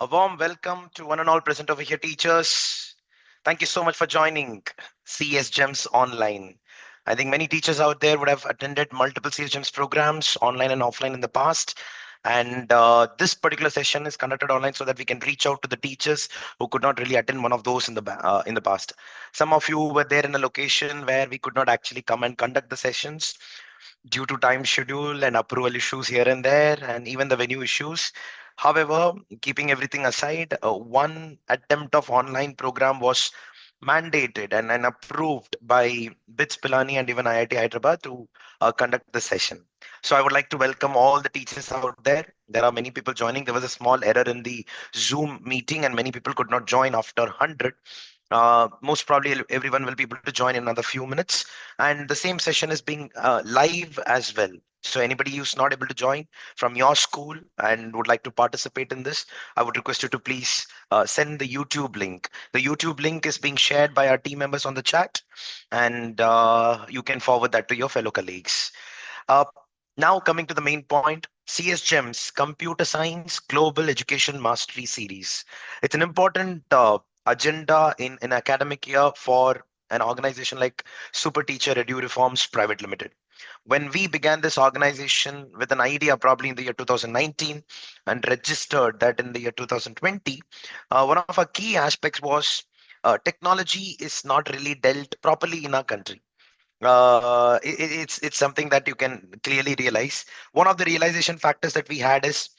A warm welcome to one and all present over here, teachers. Thank you so much for joining CS Gems Online. I think many teachers out there would have attended multiple CS Gems programs, online and offline in the past. And this particular session is conducted online so that we can reach out to the teachers who could not really attend one of those in the past. Some of you were there in a location where we could not actually come and conduct the sessions due to time schedule and approval issues here and there, and even the venue issues. However, keeping everything aside, one attempt of online program was mandated and approved by BITS Pilani and even IIT Hyderabad to conduct the session. So I would like to welcome all the teachers out there. There are many people joining. There was a small error in the Zoom meeting and many people could not join after 100. Most probably everyone will be able to join in another few minutes, and the same session is being live as well. So anybody who's not able to join from your school and would like to participate in this, I would request you to please send the YouTube link. The YouTube link is being shared by our team members on the chat, and you can forward that to your fellow colleagues. uh, Now coming to the main point, CS Gems Computer Science Global Education Mastery Series. It's an important agenda in academic year for an organization like SuperTeacher Edureforms Private Limited. When we began this organization with an idea probably in the year 2019 and registered that in the year 2020, one of our key aspects was technology is not really dealt properly in our country. It's something that you can clearly realize. One of the realization factors that we had is,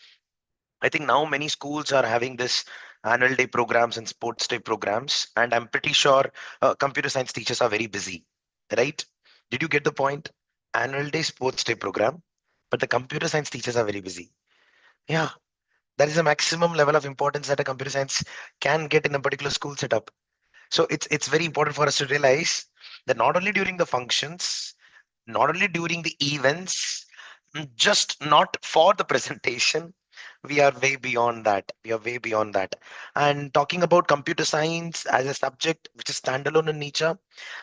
I think now many schools are having this annual day programs and sports day programs, and I'm pretty sure computer science teachers are very busy, right? Did you get the point? Annual day sports day program, but the computer science teachers are very busy. Yeah, that is the maximum level of importance that a computer science can get in a particular school setup. So it's very important for us to realize that not only during the functions, not only during the events, just not for the presentation, we are way beyond that. We are way beyond that. And talking about computer science as a subject which is standalone in nature,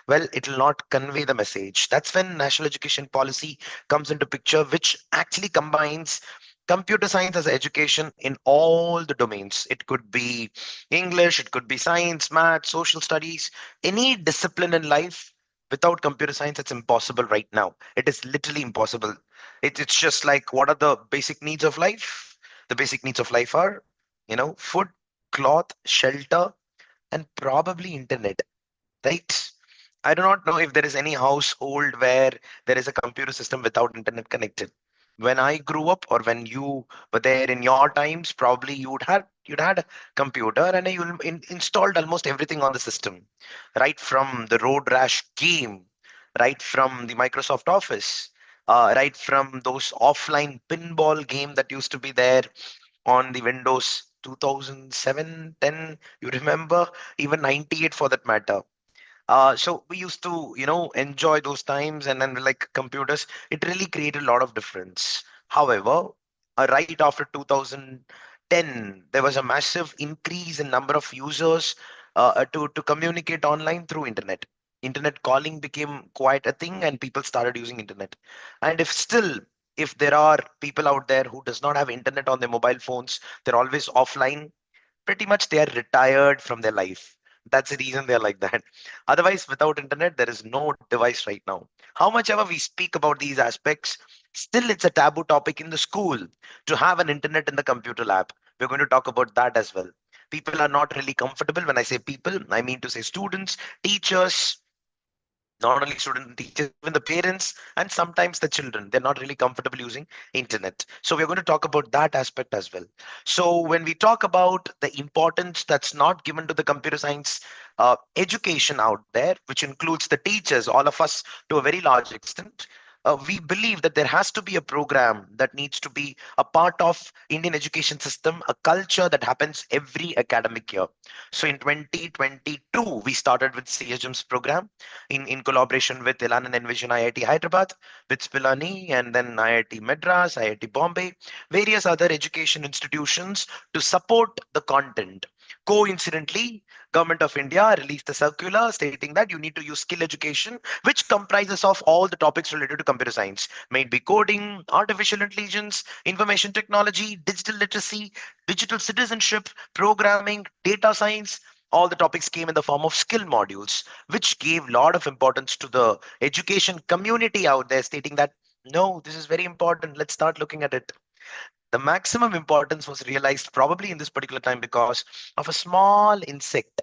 well, it will not convey the message. That's when national education policy comes into picture, which actually combines computer science as education in all the domains. It could be English, it could be science, math, social studies, any discipline in life. Without computer science, it's impossible right now. It is literally impossible. It's just like, what are the basic needs of life? The basic needs of life are, food, cloth, shelter, and probably internet, right? I do not know if there is any household where there is a computer system without internet connected. When I grew up, or when you were there in your times, probably you'd had a computer and you installed almost everything on the system, right from the Road Rash game, right from the Microsoft Office, right from those offline pinball game that used to be there on the Windows 2007, 10. You remember, even 98 for that matter. So we used to, enjoy those times, and then like computers, it really created a lot of difference. However, right after 2010, there was a massive increase in number of users to communicate online through internet. Internet calling became quite a thing, and people started using internet. And if there are people out there who does not have internet on their mobile phones, they're always offline, pretty much they are retired from their life. That's the reason they're like that. Otherwise, without internet, there is no device right now. How much ever we speak about these aspects, still it's a taboo topic in the school to have an internet in the computer lab. We're going to talk about that as well. People are not really comfortable. When I say people, I mean to say students, teachers, not only students and teachers, even the parents and sometimes the children. They're not really comfortable using internet. So we're going to talk about that aspect as well. So when we talk about the importance that's not given to the computer science education out there, which includes the teachers, all of us to a very large extent, we believe that there has to be a program that needs to be a part of Indian education system, a culture that happens every academic year. So in 2022, we started with CSGEM's program in collaboration with Elan and Envision IIT Hyderabad, with Pilani, and then IIT Madras, IIT Bombay, various other education institutions to support the content. Coincidentally, Government of India released a circular stating that you need to use skill education, which comprises of all the topics related to computer science, may it be coding, artificial intelligence, information technology, digital literacy, digital citizenship, programming, data science. All the topics came in the form of skill modules, which gave a lot of importance to the education community out there, stating that no, this is very important. Let's start looking at it. The maximum importance was realized probably in this particular time because of a small insect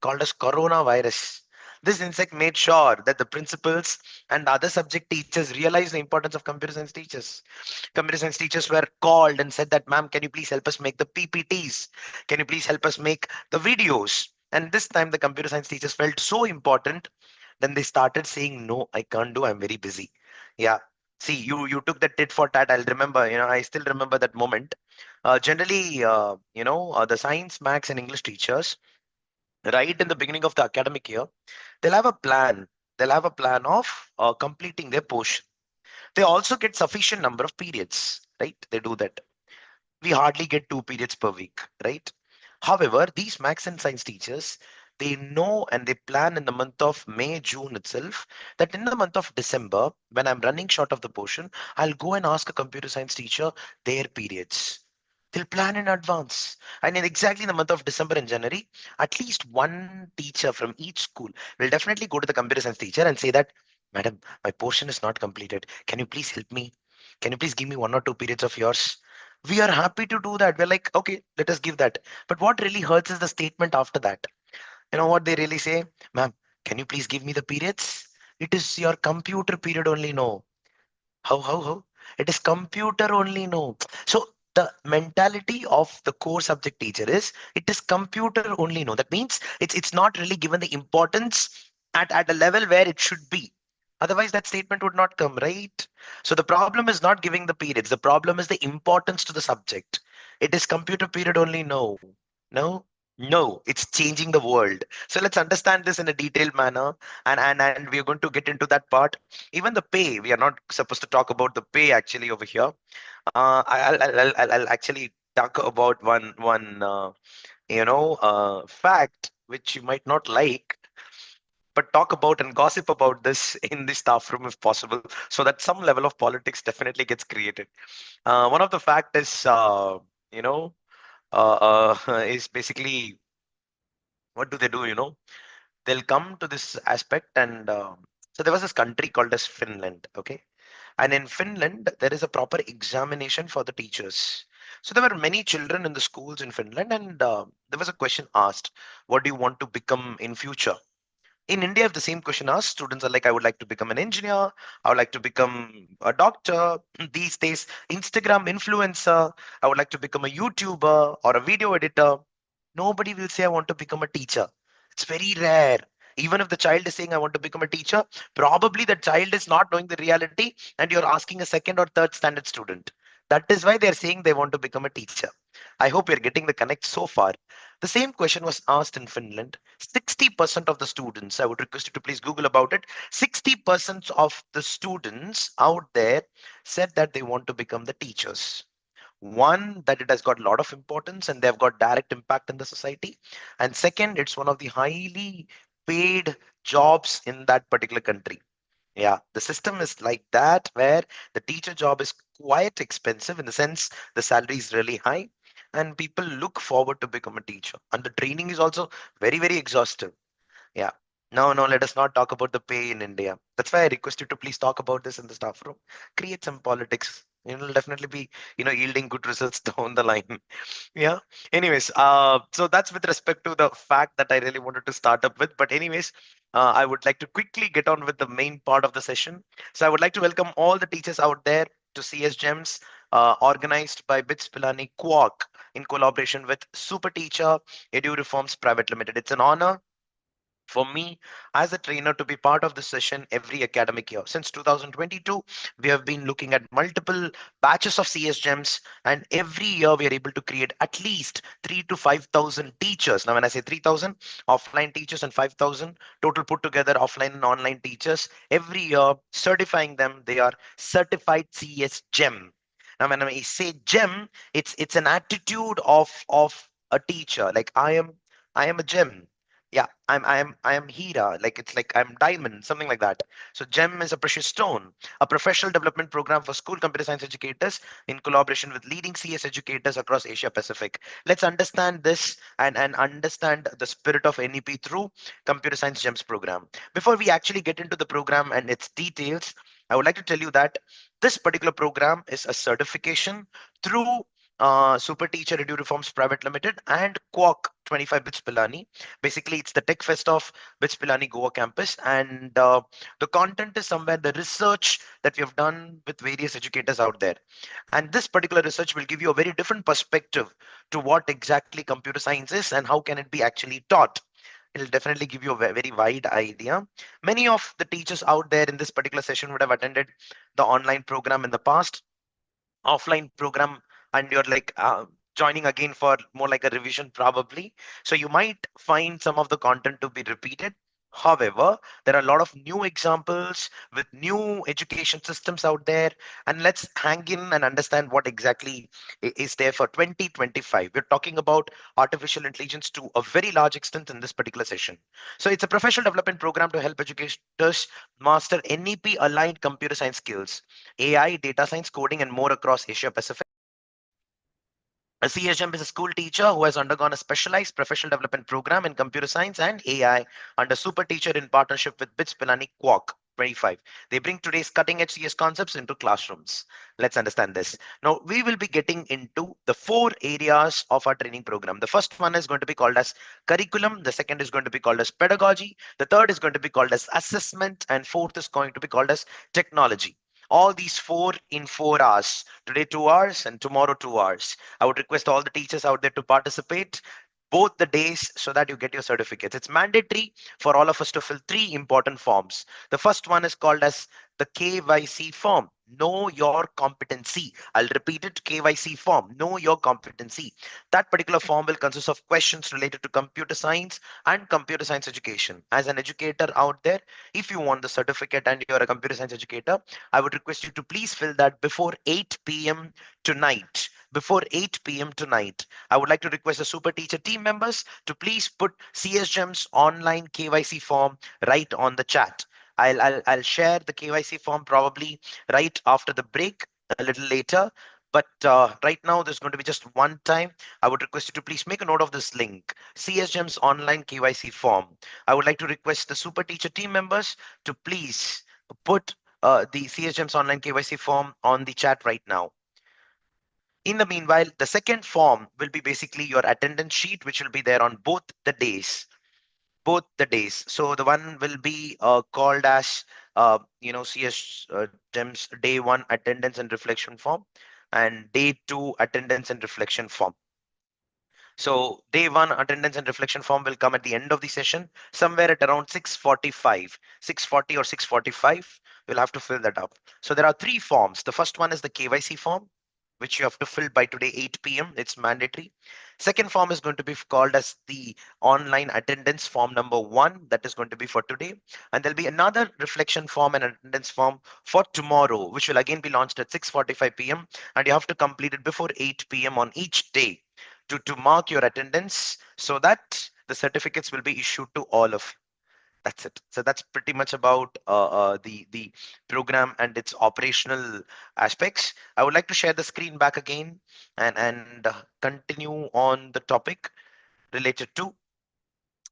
called as coronavirus. This insect made sure that the principals and other subject teachers realized the importance of computer science teachers. Computer science teachers were called and said that, ma'am, can you please help us make the PPTs? Can you please help us make the videos? And this time the computer science teachers felt so important. Then they started saying, no, I can't do. I'm very busy. Yeah. See, you took the tit for tat. I'll remember, I still remember that moment. Generally, the science, maths, and English teachers, right in the beginning of the academic year, they'll have a plan. They'll have a plan of completing their portion. They also get sufficient number of periods, right? They do that. We hardly get 2 periods per week, right? However, these maths and science teachers, they know and they plan in the month of May, June itself, that in the month of December, when I'm running short of the portion, I'll go and ask a computer science teacher their periods. They'll plan in advance. And in exactly the month of December and January, at least one teacher from each school will definitely go to the computer science teacher and say that, Madam, my portion is not completed. Can you please help me? Can you please give me 1 or 2 periods of yours? We are happy to do that. We're like, okay, let us give that. But what really hurts is the statement after that. You know what they really say? Ma'am, can you please give me the periods? It is your computer period only. No. How? It is computer only. No. So the mentality of the core subject teacher is it is computer only. No. That means it's not really given the importance at a level where it should be. Otherwise, that statement would not come, right? So the problem is not giving the periods. The problem is the importance to the subject. It is computer period only. No. No. No, it's changing the world. So let's understand this in a detailed manner, and we are going to get into that part. Even the pay, we are not supposed to talk about the pay actually over here. I'll actually talk about one fact which you might not like, but talk about and gossip about this in the staff room if possible, so that some level of politics definitely gets created. One of the fact is, you know, is basically what do they do? They'll come to this aspect, and so there was this country called as Finland. Okay. And in Finland, there is a proper examination for the teachers. So there were many children in the schools in Finland, and there was a question asked, what do you want to become in future? In India, if the same question asked, students are like, I would like to become an engineer, I would like to become a doctor. These days, Instagram influencer, I would like to become a YouTuber or a video editor. Nobody will say, I want to become a teacher. It's very rare. Even if the child is saying, I want to become a teacher, probably the child is not knowing the reality, and you're asking a second or third standard student. That is why they're saying they want to become a teacher. I hope you're getting the connect so far. The same question was asked in Finland. 60% of the students, I would request you to please Google about it. 60% of the students out there said that they want to become the teachers. One, that it has got a lot of importance and they've got direct impact in the society. And second, it's one of the highly paid jobs in that particular country. Yeah, the system is like that, where the teacher job is quite expensive in the sense the salary is really high and people look forward to become a teacher. And the training is also very, very exhaustive. Yeah. No, no, let us not talk about the pay in India. That's why I request you to please talk about this in the staff room. Create some politics. It'll definitely be, yielding good results down the line. Yeah. Anyways, so that's with respect to the fact that I really wanted to start up with. But anyways, I would like to quickly get on with the main part of the session. So I would like to welcome all the teachers out there to CS Gems, organized by BITS Pilani Quark in collaboration with SuperTeacher Edureforms Private Limited. It's an honor for me as a trainer to be part of this session every academic year. Since 2022, we have been looking at multiple batches of CS Gems, and every year we are able to create at least 3 to 5,000 teachers. Now, when I say 3,000, offline teachers and 5,000 total put together, offline and online teachers, every year certifying them, they are certified CS Gem. Now, when I say gem, it's an attitude of a teacher. Like I am a gem. Yeah, I am Hira. Like it's like I'm diamond, something like that. So gem is a precious stone. A professional development program for school computer science educators in collaboration with leading CS educators across Asia Pacific. Let's understand this and understand the spirit of NEP through Computer Science Gems program. Before we actually get into the program and its details, I would like to tell you that this particular program is a certification through SuperTeacher Edureforms Private Limited and Quark 25 Bits Pilani. Basically, it's the tech fest of Bits Pilani Goa campus, and the content is somewhere the research that we have done with various educators out there. And this particular research will give you a very different perspective to what exactly computer science is and how can it be actually taught. It'll definitely give you a very wide idea. Many of the teachers out there in this particular session would have attended the online program in the past, offline program, and you're like joining again for more like a revision probably, so you might find some of the content to be repeated. However, there are a lot of new examples with new education systems out there, and let's hang in and understand what exactly is there for 2025. We're talking about artificial intelligence to a very large extent in this particular session. So it's a professional development program to help educators master NEP aligned computer science skills, AI, data science, coding, and more across Asia Pacific. A CSM is a school teacher who has undergone a specialized professional development program in computer science and AI under Super Teacher in partnership with BITS Pilani Quark 25. They bring today's cutting edge CS concepts into classrooms. Let's understand this. Now, we will be getting into the four areas of our training program. The first one is going to be called as curriculum. The second is going to be called as pedagogy. The third is going to be called as assessment. And fourth is going to be called as technology. All these four in 4 hours. Today, 2 hours, and tomorrow, 2 hours. I would request all the teachers out there to participate both the days so that you get your certificates. It's mandatory for all of us to fill three important forms. The first one is called as the KYC form. Know your competency. I'll repeat it, KYC form. Know your competency. That particular form will consist of questions related to computer science and computer science education. As an educator out there, if you want the certificate and you're a computer science educator, I would request you to please fill that before 8 p.m. tonight. Before 8 p.m. tonight. I would like to request the Super Teacher team members to please put CSGEM's online KYC form right on the chat. I'll share the KYC form probably right after the break, a little later. But right now, there's going to be just one time. I would request you to please make a note of this link, CSGEM's online KYC form. I would like to request the Super Teacher team members to please put the CSGEM's online KYC form on the chat right now. In the meanwhile, the second form will be basically your attendance sheet, which will be there on both the days. Both the days. So the one will be called as, CS GEMS day one attendance and reflection form, and day two attendance and reflection form. So day one attendance and reflection form will come at the end of the session, somewhere at around 6:45, 6:40 or 6:45. You'll have to fill that up. So there are three forms. The first one is the KYC form, which you have to fill by today 8 p.m. It's mandatory. Second form is going to be called as the online attendance form number one. That is going to be for today. And there'll be another reflection form and attendance form for tomorrow, which will again be launched at 6:45 p.m. And you have to complete it before 8 p.m. on each day to mark your attendance so that the certificates will be issued to all of you. That's it. So that's pretty much about the program and its operational aspects. I would like to share the screen back again and continue on the topic related to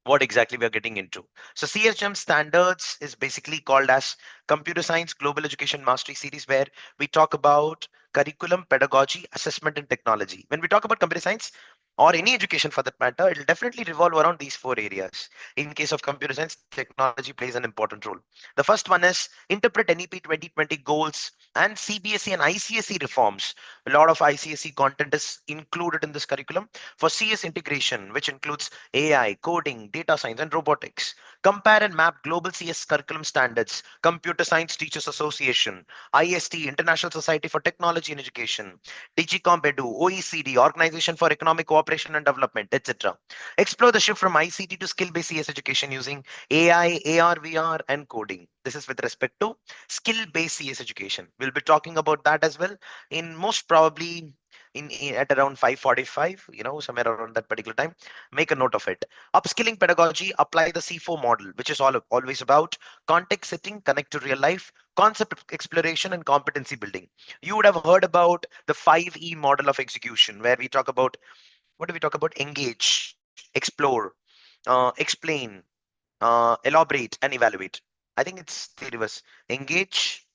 what exactly we are getting into. So CSGEM standards is basically called as Computer Science Global Education Mastery Series, where we talk about curriculum, pedagogy, assessment, and technology. When we talk about computer science or any education for that matter, it will definitely revolve around these four areas. In case of computer science, technology plays an important role. The first one is interpret NEP 2020 goals and CBSE and ICSE reforms. A lot of ICSE content is included in this curriculum for CS integration, which includes AI, coding, data science, and robotics. Compare and map global CS curriculum standards, Computer Science Teachers Association, IST, International Society for Technology and Education, Digicom Edu, OECD, Organization for Economic Cooperation and Development, etc. Explore the shift from ICT to skill-based CS education using AI, AR, VR, and coding. This is with respect to skill-based CS education. We'll be talking about that as well in most probably in at around 5:45, somewhere around that particular time. Make a note of it. Upskilling pedagogy, apply the C4 model, which is always about context setting, connect to real life, concept exploration, and competency building. You would have heard about the 5E model of execution, where we talk about, what do we talk about? Engage, explore, explain, elaborate, and evaluate. I think it's the reverse. Engage,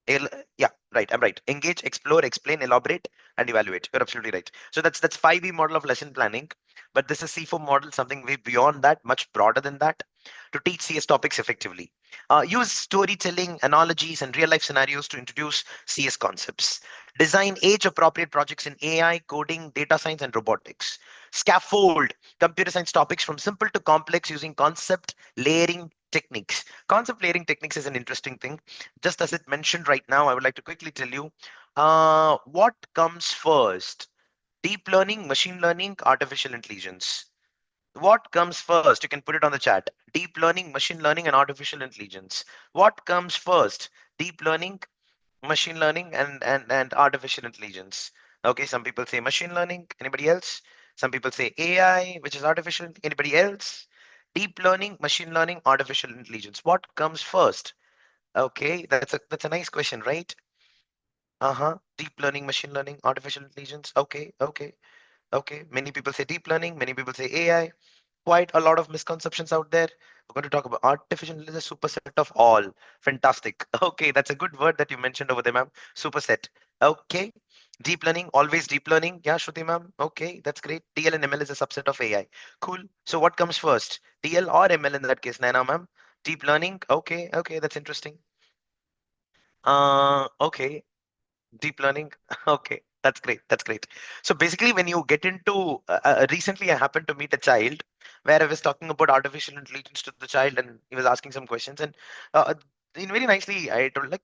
yeah, right. I'm right. Engage, explore, explain, elaborate, and evaluate. You're absolutely right. So that's 5E model of lesson planning, but this is C4 model, something way beyond that, much broader than that, to teach CS topics effectively. Use storytelling, analogies, and real life scenarios to introduce CS concepts. Design age-appropriate projects in AI, coding, data science, and robotics. Scaffold computer science topics from simple to complex using concept layering techniques. Concept layering techniques is an interesting thing. Just as it mentioned right now, I would like to quickly tell you what comes first: deep learning, machine learning, artificial intelligence. What comes first? You can put it on the chat. Deep learning, machine learning, and artificial intelligence. What comes first? Deep learning, machine learning, and artificial intelligence. Okay, some people say machine learning. Anybody else? Some people say AI, which is artificial. Anybody else? Deep learning, machine learning, artificial intelligence. What comes first? Okay, that's a nice question, right? Uh-huh. Deep learning, machine learning, artificial intelligence. Okay, okay, okay. Many people say deep learning, many people say AI. Quite a lot of misconceptions out there. We're going to talk about artificial intelligence, superset of all. Fantastic. Okay, that's a good word that you mentioned over there, ma'am. Superset. Okay. Deep learning, always deep learning. Yeah, Shruti ma'am. Okay, that's great. DL and ML is a subset of AI. Cool. So what comes first? DL or ML in that case, Naina ma'am? Deep learning. Okay, okay, that's interesting. Okay. Deep learning. Okay, that's great. That's great. So basically, when you get into recently, I happened to meet a child where I was talking about artificial intelligence to the child, and he was asking some questions, and uh, in very nicely, I told like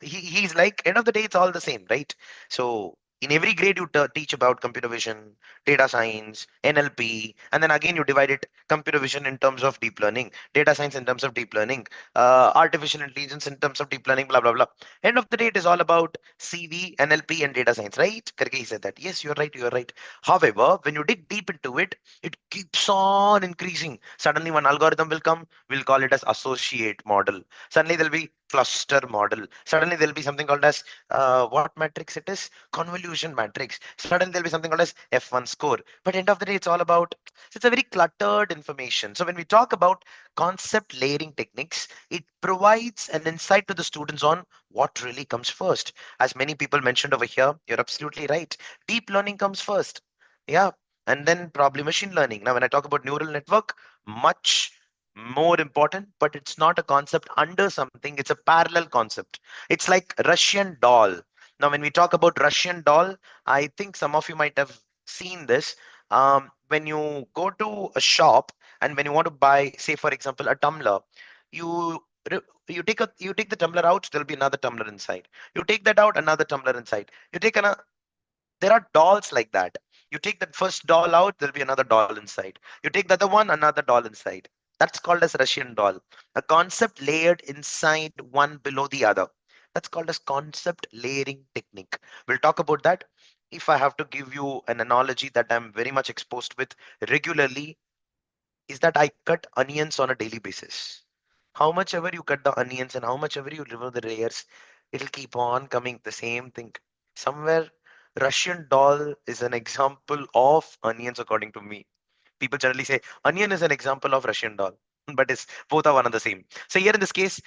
he's like end of the day, it's all the same, right? So in every grade, you teach about computer vision, data science, NLP, and then again you divide it: computer vision in terms of deep learning, data science in terms of deep learning, artificial intelligence in terms of deep learning, blah blah blah. End of the day, it is all about CV, NLP, and data science, right? Karke he said that. Yes, you're right. You're right. However, when you dig deep into it, it keeps on increasing. Suddenly, one algorithm will come. We'll call it as associate model. Suddenly, there'll be cluster model. Suddenly, there'll be something called as what matrix it is? Convolution matrix. Suddenly, there'll be something called as F1 score. But end of the day, it's all about. It's a very cluttered information. So when we talk about concept layering techniques, it provides an insight to the students on what really comes first. As many people mentioned over here, you're absolutely right. Deep learning comes first. Yeah. And then probably machine learning. Now, when I talk about neural network, much more important, but it's not a concept under something, it's a parallel concept. It's like Russian doll. Now, when we talk about Russian doll, I think some of you might have seen this. When you go to a shop and when you want to buy, say, for example, a tumbler, you you take the tumbler out, there'll be another tumbler inside. You take that out, another tumbler inside. You take another. There are dolls like that. You take that first doll out, there'll be another doll inside. You take the other one, another doll inside. That's called as Russian doll. A concept layered inside one below the other. That's called as concept layering technique. We'll talk about that. If I have to give you an analogy that I'm very much exposed with regularly, is that I cut onions on a daily basis. How much ever you cut the onions and how much ever you remove the layers, it'll keep on coming the same thing. Somewhere, Russian doll is an example of onions, according to me. People generally say onion is an example of Russian doll, but it's both are one and the same. So here in this case,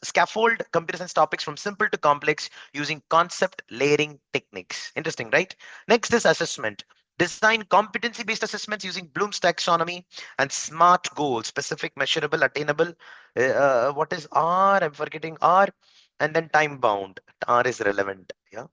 scaffold computer science topics from simple to complex using concept layering techniques. Interesting, right? Next is assessment. Design competency-based assessments using Bloom's taxonomy and SMART goals: specific, measurable, attainable. What is R? I'm forgetting R. And then time bound. R is relevant. Yeah.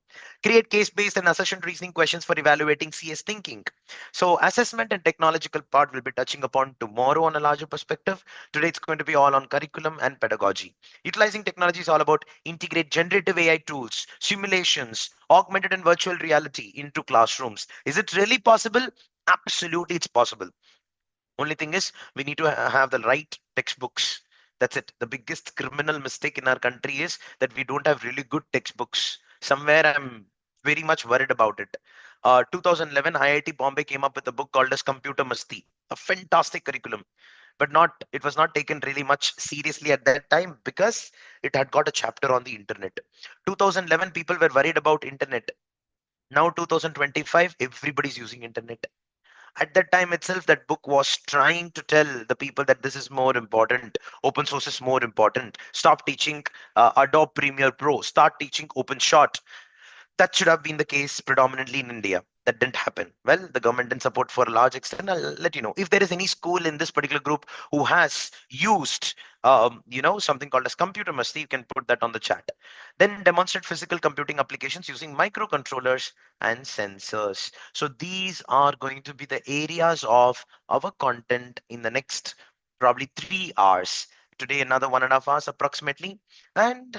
Create case-based and assertion reasoning questions for evaluating CS thinking. So assessment and technological part will be touching upon tomorrow on a larger perspective. Today it's going to be all on curriculum and pedagogy. Utilizing technology is all about integrate generative AI tools, simulations, augmented and virtual reality into classrooms. Is it really possible? Absolutely, it's possible. Only thing is, we need to have the right textbooks. That's it. The biggest criminal mistake in our country is that we don't have really good textbooks. Somewhere I'm very much worried about it. 2011, IIT Bombay came up with a book called as Computer Masti, a fantastic curriculum, but not it was not taken really much seriously at that time because it had got a chapter on the internet. 2011, people were worried about internet. Now 2025, everybody's using internet. At that time itself, that book was trying to tell the people that this is more important, open source is more important, stop teaching Adobe Premiere Pro, start teaching OpenShot. That should have been the case predominantly in India. That didn't happen. Well, the government didn't support for a large extent. I'll let you know. If there is any school in this particular group who has used, something called as computer masti, you can put that on the chat. Then demonstrate physical computing applications using microcontrollers and sensors. So these are going to be the areas of our content in the next probably 3 hours. Today, another 1.5 hours approximately. And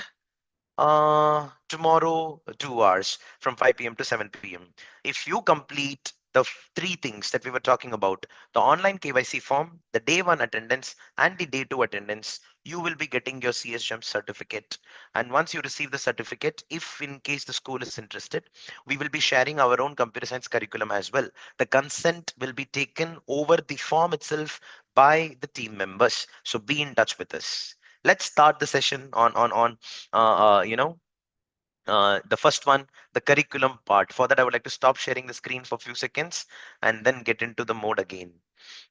tomorrow, 2 hours from 5 p.m. to 7 p.m. If you complete the three things that we were talking about, the online KYC form, the day one attendance, and the day two attendance, you will be getting your CS certificate. And once you receive the certificate, if in case the school is interested, we will be sharing our own computer science curriculum as well. The consent will be taken over the form itself by the team members. So be in touch with us. Let's start the session on uh, uh, you know, the first one, the curriculum part. For that, I would like to stop sharing the screen for a few seconds and then get into the mode again.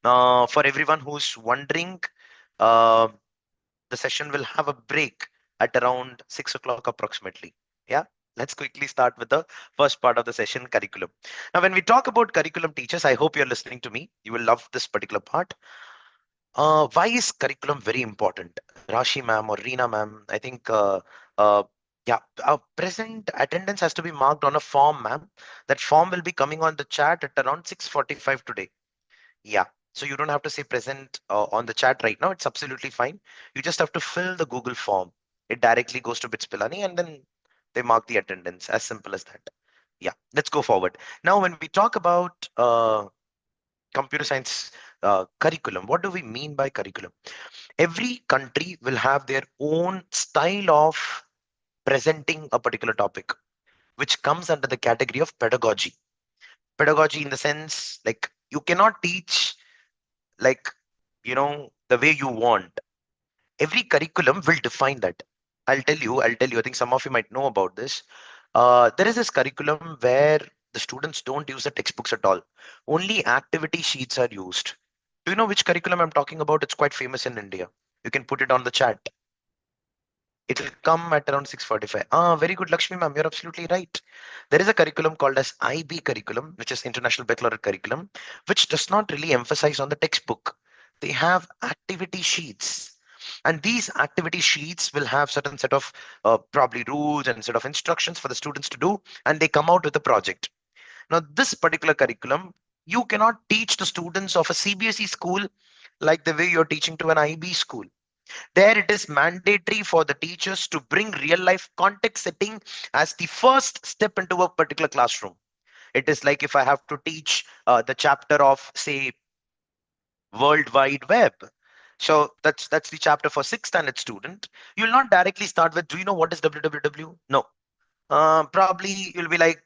For everyone who's wondering, uh, the session will have a break at around 6 o'clock approximately. Yeah. Let's quickly start with the first part of the session, curriculum. Now, when we talk about curriculum teachers, I hope you're listening to me. You will love this particular part. Why is curriculum very important? Rashi ma'am or Reena ma'am, I think, uh, yeah, present attendance has to be marked on a form, ma'am. That form will be coming on the chat at around 6:45 today. Yeah. So you don't have to say present on the chat right now. It's absolutely fine. You just have to fill the Google form. It directly goes to Bits Pilani and then they mark the attendance. As simple as that. Yeah. Let's go forward. Now, when we talk about computer science curriculum, what do we mean by curriculum? Every country will have their own style of presenting a particular topic, which comes under the category of pedagogy. Pedagogy, in the sense, like you cannot teach like the way you want. Every curriculum will define that. I'll tell you, I think some of you might know about this. There is this curriculum where the students don't use the textbooks at all. Only activity sheets are used. Do you know which curriculum I'm talking about? It's quite famous in India. You can put it on the chat. It'll come at around 6:45. Very good, Lakshmi ma'am. You're absolutely right. There is a curriculum called as IB curriculum, which is International Baccalaureate Curriculum, which does not really emphasize on the textbook. They have activity sheets. And these activity sheets will have certain set of probably rules and set of instructions for the students to do, and they come out with a project. Now, this particular curriculum, you cannot teach the students of a CBSE school like the way you're teaching to an IB school. There it is mandatory for the teachers to bring real life context setting as the first step into a particular classroom. It is like if I have to teach the chapter of, say, World Wide Web. So that's the chapter for sixth standard student. You'll not directly start with, do you know what is www? No. Probably you'll be like,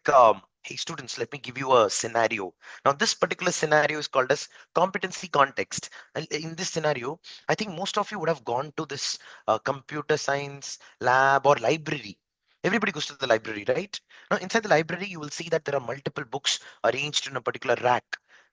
hey students, let me give you a scenario. Now this particular scenario is called as competency context. And in this scenario, I think most of you would have gone to this computer science lab or library. Everybody goes to the library, right? Now inside the library, you will see that there are multiple books arranged in a particular rack.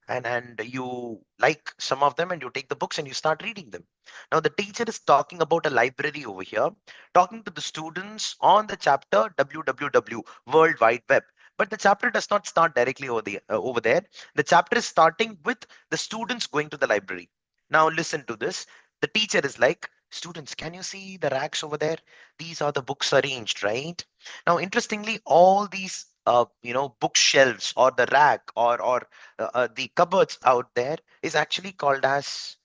And you like some of them and you take the books and you start reading them. Now the teacher is talking about a library over here, talking to the students on the chapter www World Wide Web. But the chapter does not start directly over there. The chapter is starting with the students going to the library. Now listen to this. The teacher is like, students, can you see the racks over there? These are the books arranged, right? Now, interestingly, all these bookshelves or the rack or the cupboards out there is actually called as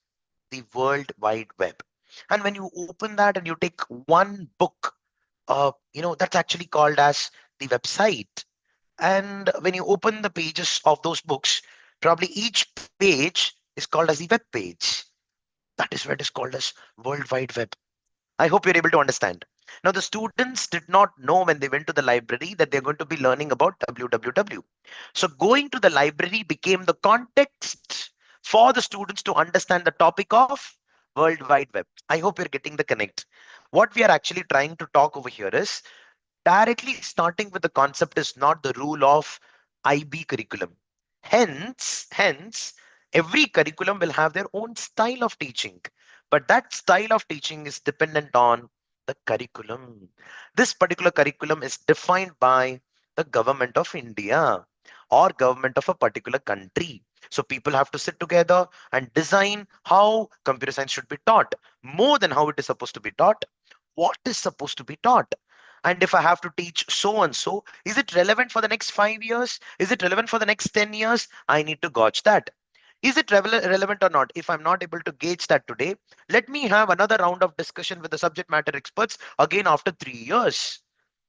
the World Wide Web. And when you open that and you take one book, that's actually called as the website. And when you open the pages of those books, probably each page is called as the web page. That is what is called as World Wide Web. I hope you're able to understand. Now, the students did not know when they went to the library that they're going to be learning about www. So, going to the library became the context for the students to understand the topic of World Wide Web. I hope you're getting the connect. What we are actually trying to talk over here is directly starting with the concept is not the rule of IB curriculum. Hence, every curriculum will have their own style of teaching, but that style of teaching is dependent on the curriculum. This particular curriculum is defined by the government of India or government of a particular country. So people have to sit together and design how computer science should be taught, more than how it is supposed to be taught, what is supposed to be taught. And if I have to teach so and so, is it relevant for the next 5 years? Is it relevant for the next 10 years? I need to gauge that. Is it relevant or not? If I'm not able to gauge that today, let me have another round of discussion with the subject matter experts again after 3 years.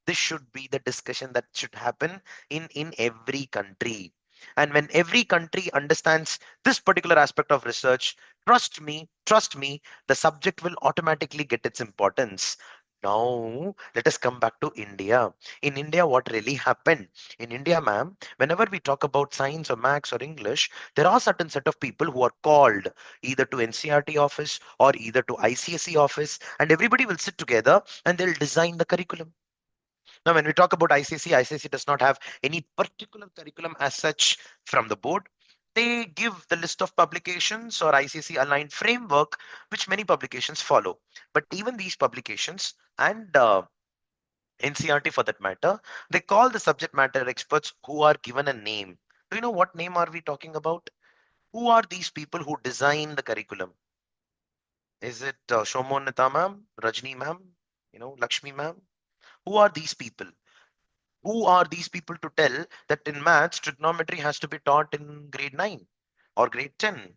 This should be the discussion that should happen in every country. And when every country understands this particular aspect of research, trust me, the subject will automatically get its importance. Now, let us come back to India. In India, what really happened? In India, ma'am, whenever we talk about science or maths or English, there are certain set of people who are called either to NCRT office or either to ICSE office, and everybody will sit together and they'll design the curriculum. Now, when we talk about ICSE does not have any particular curriculum as such from the board. They give the list of publications or ICSE aligned framework, which many publications follow. But even these publications and NCRT for that matter, they call the subject matter experts who are given a name. Do you know what name are we talking about? Who are these people who design the curriculum? Is it Shomonita ma'am, Rajni ma'am, Lakshmi ma'am? Who are these people? Who are these people to tell that in maths, trigonometry has to be taught in grade 9 or grade 10?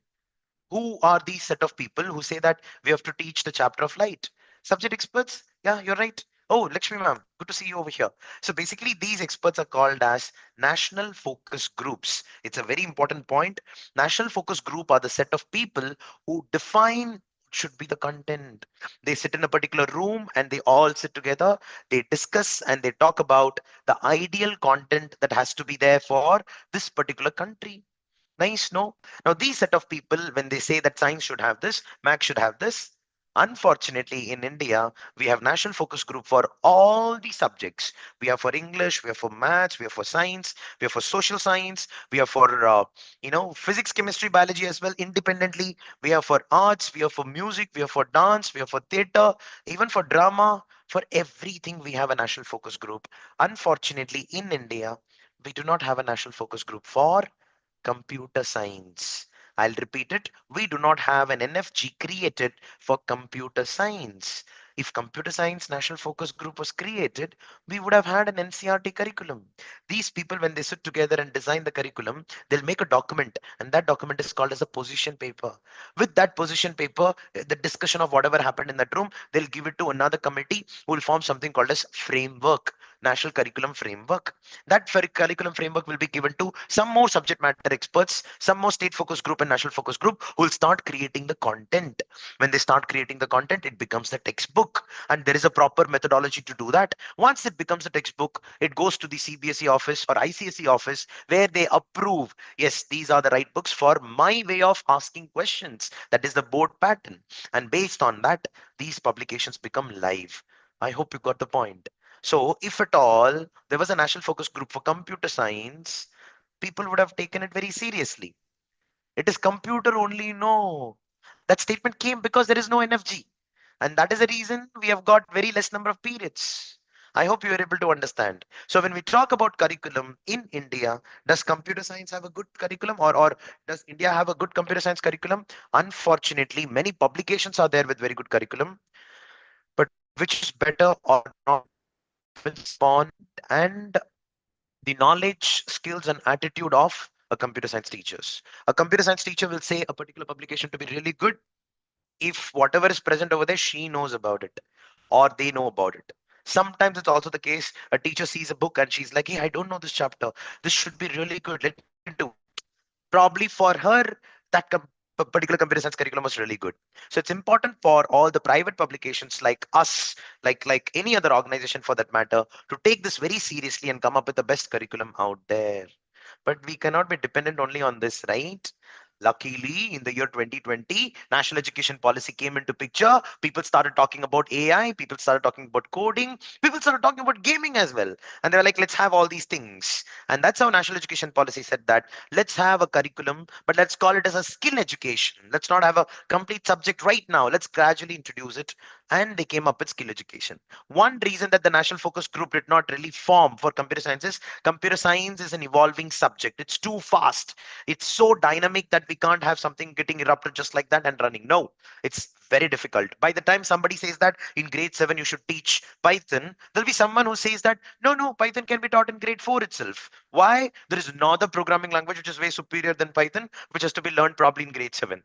Who are these set of people who say that we have to teach the chapter of light? Subject experts? Yeah, you're right. Oh, Lakshmi ma'am, good to see you over here. So basically, these experts are called as national focus groups. It's a very important point. National focus group are the set of people who define should be the content. They sit in a particular room and they all sit together, they discuss and they talk about the ideal content that has to be there for this particular country. Nice, no? Now, these set of people, when they say that science should have this, math should have this, unfortunately, in India, we have national focus group for all the subjects. We are for English, we are for maths, we are for science, we are for social science, we are for, physics, chemistry, biology as well, independently. We are for arts, we are for music, we are for dance, we are for theater, even for drama. For everything, we have a national focus group. Unfortunately, in India, we do not have a national focus group for computer science. I'll repeat it. We do not have an NFG created for computer science. If computer science national focus group was created, we would have had an NCRT curriculum. These people, when they sit together and design the curriculum, they'll make a document, and that document is called as a position paper. With that position paper, the discussion of whatever happened in that room, they'll give it to another committee who will form something called as framework, national curriculum framework. That curriculum framework will be given to some more subject matter experts, some more state focus group and national focus group who will start creating the content. When they start creating the content, it becomes the textbook, and there is a proper methodology to do that. Once it becomes a textbook, it goes to the CBSE office or ICSE office where they approve, yes, these are the right books for my way of asking questions. That is the board pattern, and based on that, these publications become live. I hope you got the point. So if at all there was a national focus group for computer science, people would have taken it very seriously. It is computer only. No, that statement came because there is no NFG. And that is the reason we have got very less number of periods. I hope you are able to understand. So when we talk about curriculum in India, does computer science have a good curriculum, or does India have a good computer science curriculum? Unfortunately, many publications are there with very good curriculum, but which is better or not depends upon and the knowledge, skills, and attitude of a computer science teachers. A computer science teacher will say a particular publication to be really good if whatever is present over there, she knows about it or they know about it. Sometimes it's also the case a teacher sees a book and she's like, hey, I don't know this chapter. This should be really good. Let me look into it. Probably for her, that particular computer science curriculum was really good. So it's important for all the private publications like us, like any other organization for that matter, to take this very seriously and come up with the best curriculum out there. But we cannot be dependent only on this, right? Luckily, in the year 2020, national education policy came into picture. People started talking about AI, people started talking about coding, people started talking about gaming as well. And they were like, let's have all these things. And that's how national education policy said that let's have a curriculum, but let's call it as a skill education. Let's not have a complete subject right now. Let's gradually introduce it. And they came up with skill education. One reason that the national focus group did not really form for computer science is computer science is an evolving subject. It's too fast. It's so dynamic that we can't have something getting erupted just like that and running. No, it's very difficult. By the time somebody says that in grade 7 you should teach Python, there'll be someone who says that no, Python can be taught in grade 4 itself. Why? There is no other programming language which is way superior than Python, which has to be learned probably in grade 7.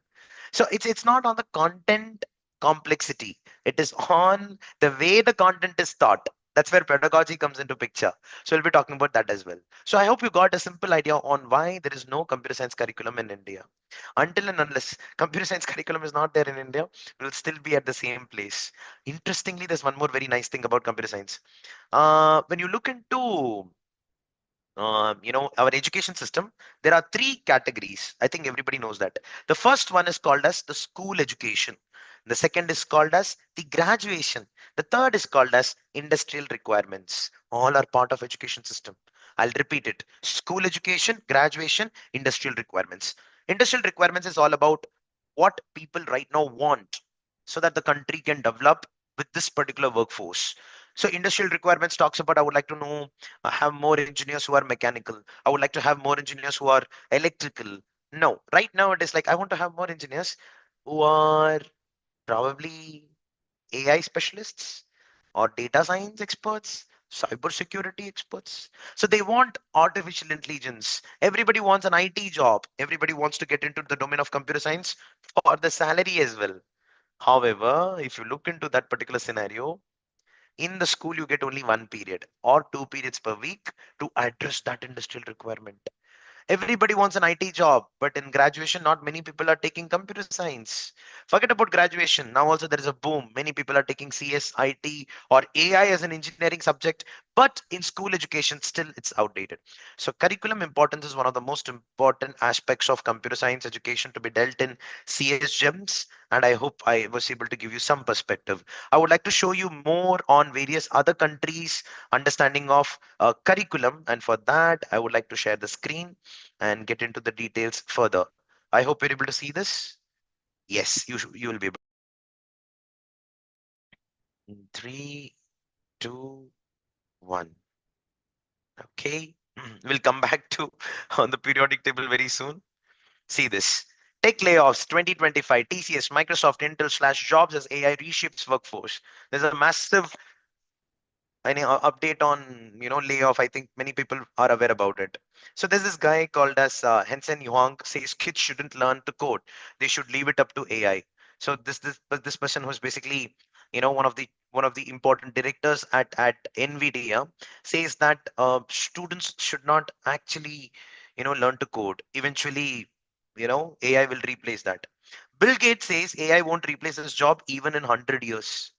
So it's not on the content complexity. It is on the way the content is taught. That's where pedagogy comes into picture. So we'll be talking about that as well. So I hope you got a simple idea on why there is no computer science curriculum in India. Until and unless computer science curriculum is not there in India, we'll still be at the same place. Interestingly, there's one more very nice thing about computer science. When you look into our education system, there are three categories. I think everybody knows that. The first one is called as the school education. The second is called as the graduation. The third is called as industrial requirements. All are part of education system. I'll repeat it. School education, graduation, industrial requirements. Industrial requirements is all about what people right now want so that the country can develop with this particular workforce. So industrial requirements talks about I would like to know have more engineers who are mechanical. I would like to have more engineers who are electrical. No, right now it is like I want to have more engineers who are probably AI specialists or data science experts, cybersecurity experts. So they want artificial intelligence. Everybody wants an IT job. Everybody wants to get into the domain of computer science for the salary as well. However, if you look into that particular scenario, in the school you get only one period or 2 periods per week to address that industrial requirement. Everybody wants an IT job, but in graduation, not many people are taking computer science. Forget about graduation. Now also there is a boom. Many people are taking CS, IT, or AI as an engineering subject, but in school education, still it's outdated. So curriculum importance is one of the most important aspects of computer science education to be dealt in CS gems. And I hope I was able to give you some perspective. I would like to show you more on various other countries' understanding of curriculum. And for that, I would like to share the screen and get into the details further. I hope you're able to see this. Yes, you will be able. In 3, 2, 1. Okay. We'll come back to on the periodic table very soon. See this. Tech layoffs 2025, TCS, Microsoft, Intel slash jobs as AI reshapes workforce. There's a massive any update on layoff. I think many people are aware about it. So there's this guy called as Hensen Huang says kids shouldn't learn to code, they should leave it up to AI. So this person who's basically one of the important directors at Nvidia says that students should not actually learn to code. Eventually AI will replace that. Bill Gates says AI won't replace his job even in 100 years.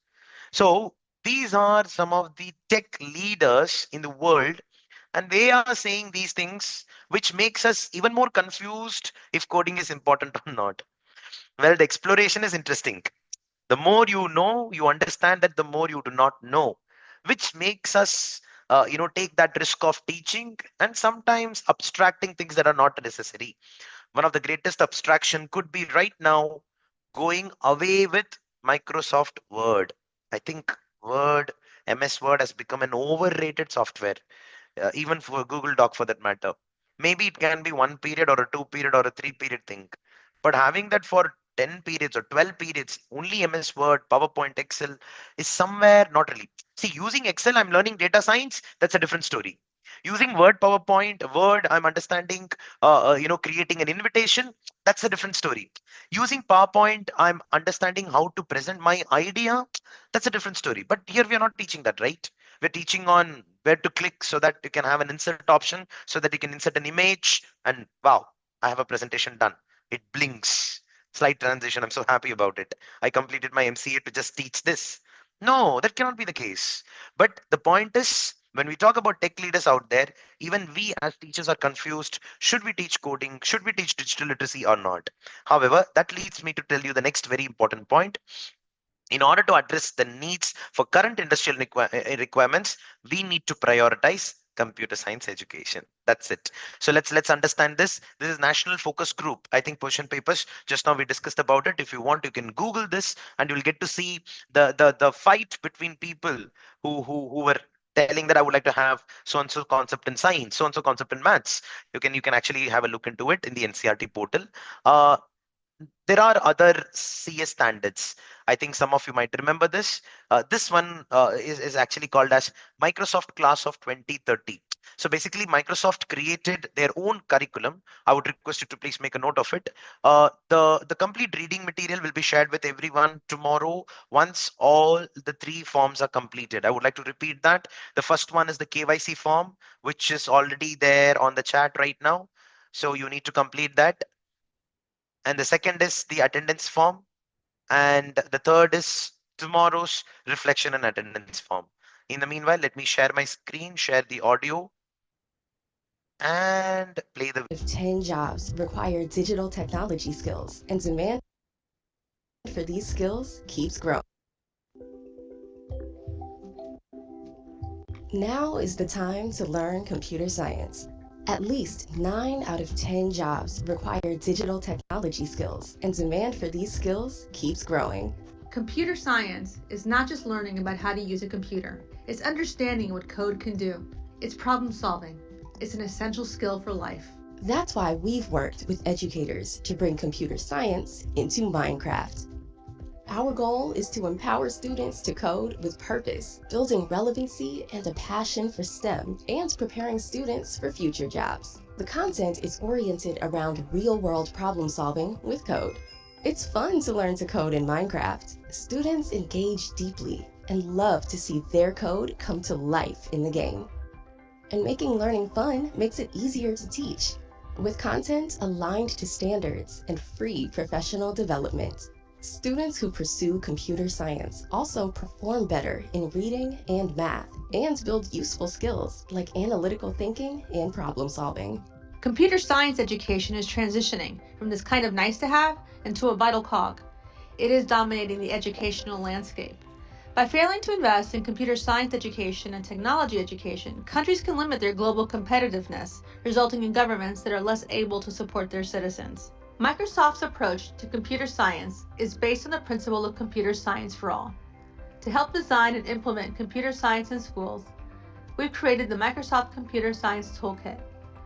So these are some of the tech leaders in the world, and they are saying these things, which makes us even more confused if coding is important or not. Well, the exploration is interesting. The more you know, you understand that the more you do not know, which makes us, take that risk of teaching and sometimes abstracting things that are not necessary. One of the greatest abstraction could be right now going away with Microsoft Word. I think MS Word has become an overrated software, even for Google Doc for that matter. Maybe it can be 1 period or a 2 period or a 3 period thing. But having that for 10 periods or 12 periods, only MS Word, PowerPoint, Excel is somewhere not really. See, using Excel, I'm learning data science. That's a different story. Using Word, PowerPoint, Word, I'm understanding, creating an invitation. That's a different story. Using PowerPoint, I'm understanding how to present my idea. That's a different story. But here we are not teaching that, right? We're teaching on where to click so that you can have an insert option so that you can insert an image and wow, I have a presentation done. It blinks. Slight transition. I'm so happy about it. I completed my MCA to just teach this. No, that cannot be the case. But the point is, when we talk about tech leaders out there, even we as teachers are confused. Should we teach coding? Should we teach digital literacy or not? However, that leads me to tell you the next very important point. In order to address the needs for current industrial requirements, we need to prioritize computer science education. That's it. So let's understand this. This is national focus group. I think question papers, just now we discussed about it. If you want, you can google this and you'll get to see the fight between people who were telling that I would like to have so and so concept in science, so and so concept in maths. You can actually have a look into it in the ncrt portal. uh, there are other CS standards. I think some of you might remember this. This one is actually called as Microsoft Class of 2030. So basically, Microsoft created their own curriculum. I would request you to please make a note of it. The complete reading material will be shared with everyone tomorrow once all the three forms are completed. I would like to repeat that. The first one is the KYC form, which is already there on the chat right now. So you need to complete that. And the second is the attendance form, and the third is tomorrow's reflection and attendance form. In the meanwhile, let me share my screen, share the audio, and play the 10 jobs require digital technology skills, and demand for these skills keeps growing. Now is the time to learn computer science. At least 9 out of 10 jobs require digital technology skills, and demand for these skills keeps growing. Computer science is not just learning about how to use a computer. It's understanding what code can do. It's problem solving. It's an essential skill for life. That's why we've worked with educators to bring computer science into Minecraft. Our goal is to empower students to code with purpose, building relevancy and a passion for STEM, and preparing students for future jobs. The content is oriented around real-world problem solving with code. It's fun to learn to code in Minecraft. Students engage deeply and love to see their code come to life in the game. And making learning fun makes it easier to teach, with content aligned to standards and free professional development. Students who pursue computer science also perform better in reading and math, and build useful skills like analytical thinking and problem solving. Computer science education is transitioning from this kind of nice to have into a vital cog. It is dominating the educational landscape. By failing to invest in computer science education and technology education, countries can limit their global competitiveness, resulting in governments that are less able to support their citizens. Microsoft's approach to computer science is based on the principle of computer science for all. To help design and implement computer science in schools, we've created the Microsoft Computer Science Toolkit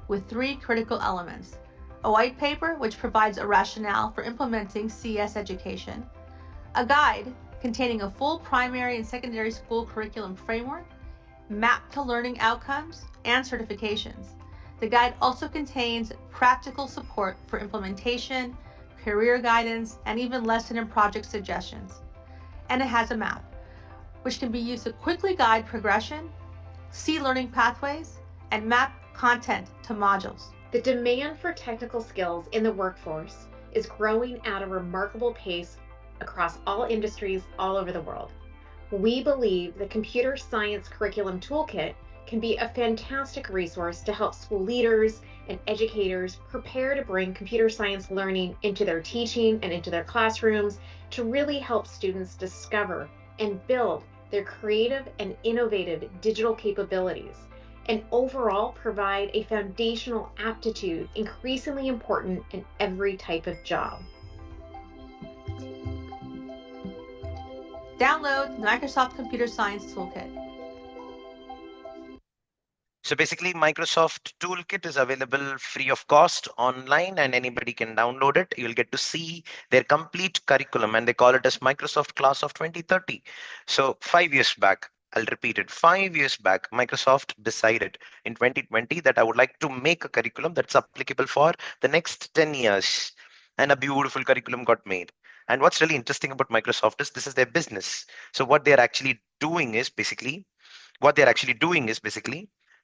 with 3 critical elements: a white paper which provides a rationale for implementing CS education, a guide containing a full primary and secondary school curriculum framework, mapped to learning outcomes, and certifications. The guide also contains practical support for implementation, career guidance, and even lesson and project suggestions. And it has a map, which can be used to quickly guide progression, see learning pathways, and map content to modules. The demand for technical skills in the workforce is growing at a remarkable pace across all industries all over the world. We believe the Computer Science Curriculum Toolkit can be a fantastic resource to help school leaders and educators prepare to bring computer science learning into their teaching and into their classrooms to really help students discover and build their creative and innovative digital capabilities, and overall provide a foundational aptitude increasingly important in every type of job. Download the Microsoft Computer Science Toolkit. So basically, Microsoft Toolkit is available free of cost online and anybody can download it. You'll get to see their complete curriculum, and they call it as Microsoft Class of 2030. So 5 years back, I'll repeat it, 5 years back, Microsoft decided in 2020 that I would like to make a curriculum that's applicable for the next 10 years. And a beautiful curriculum got made. And what's really interesting about Microsoft is this is their business. So what they're actually doing is basically,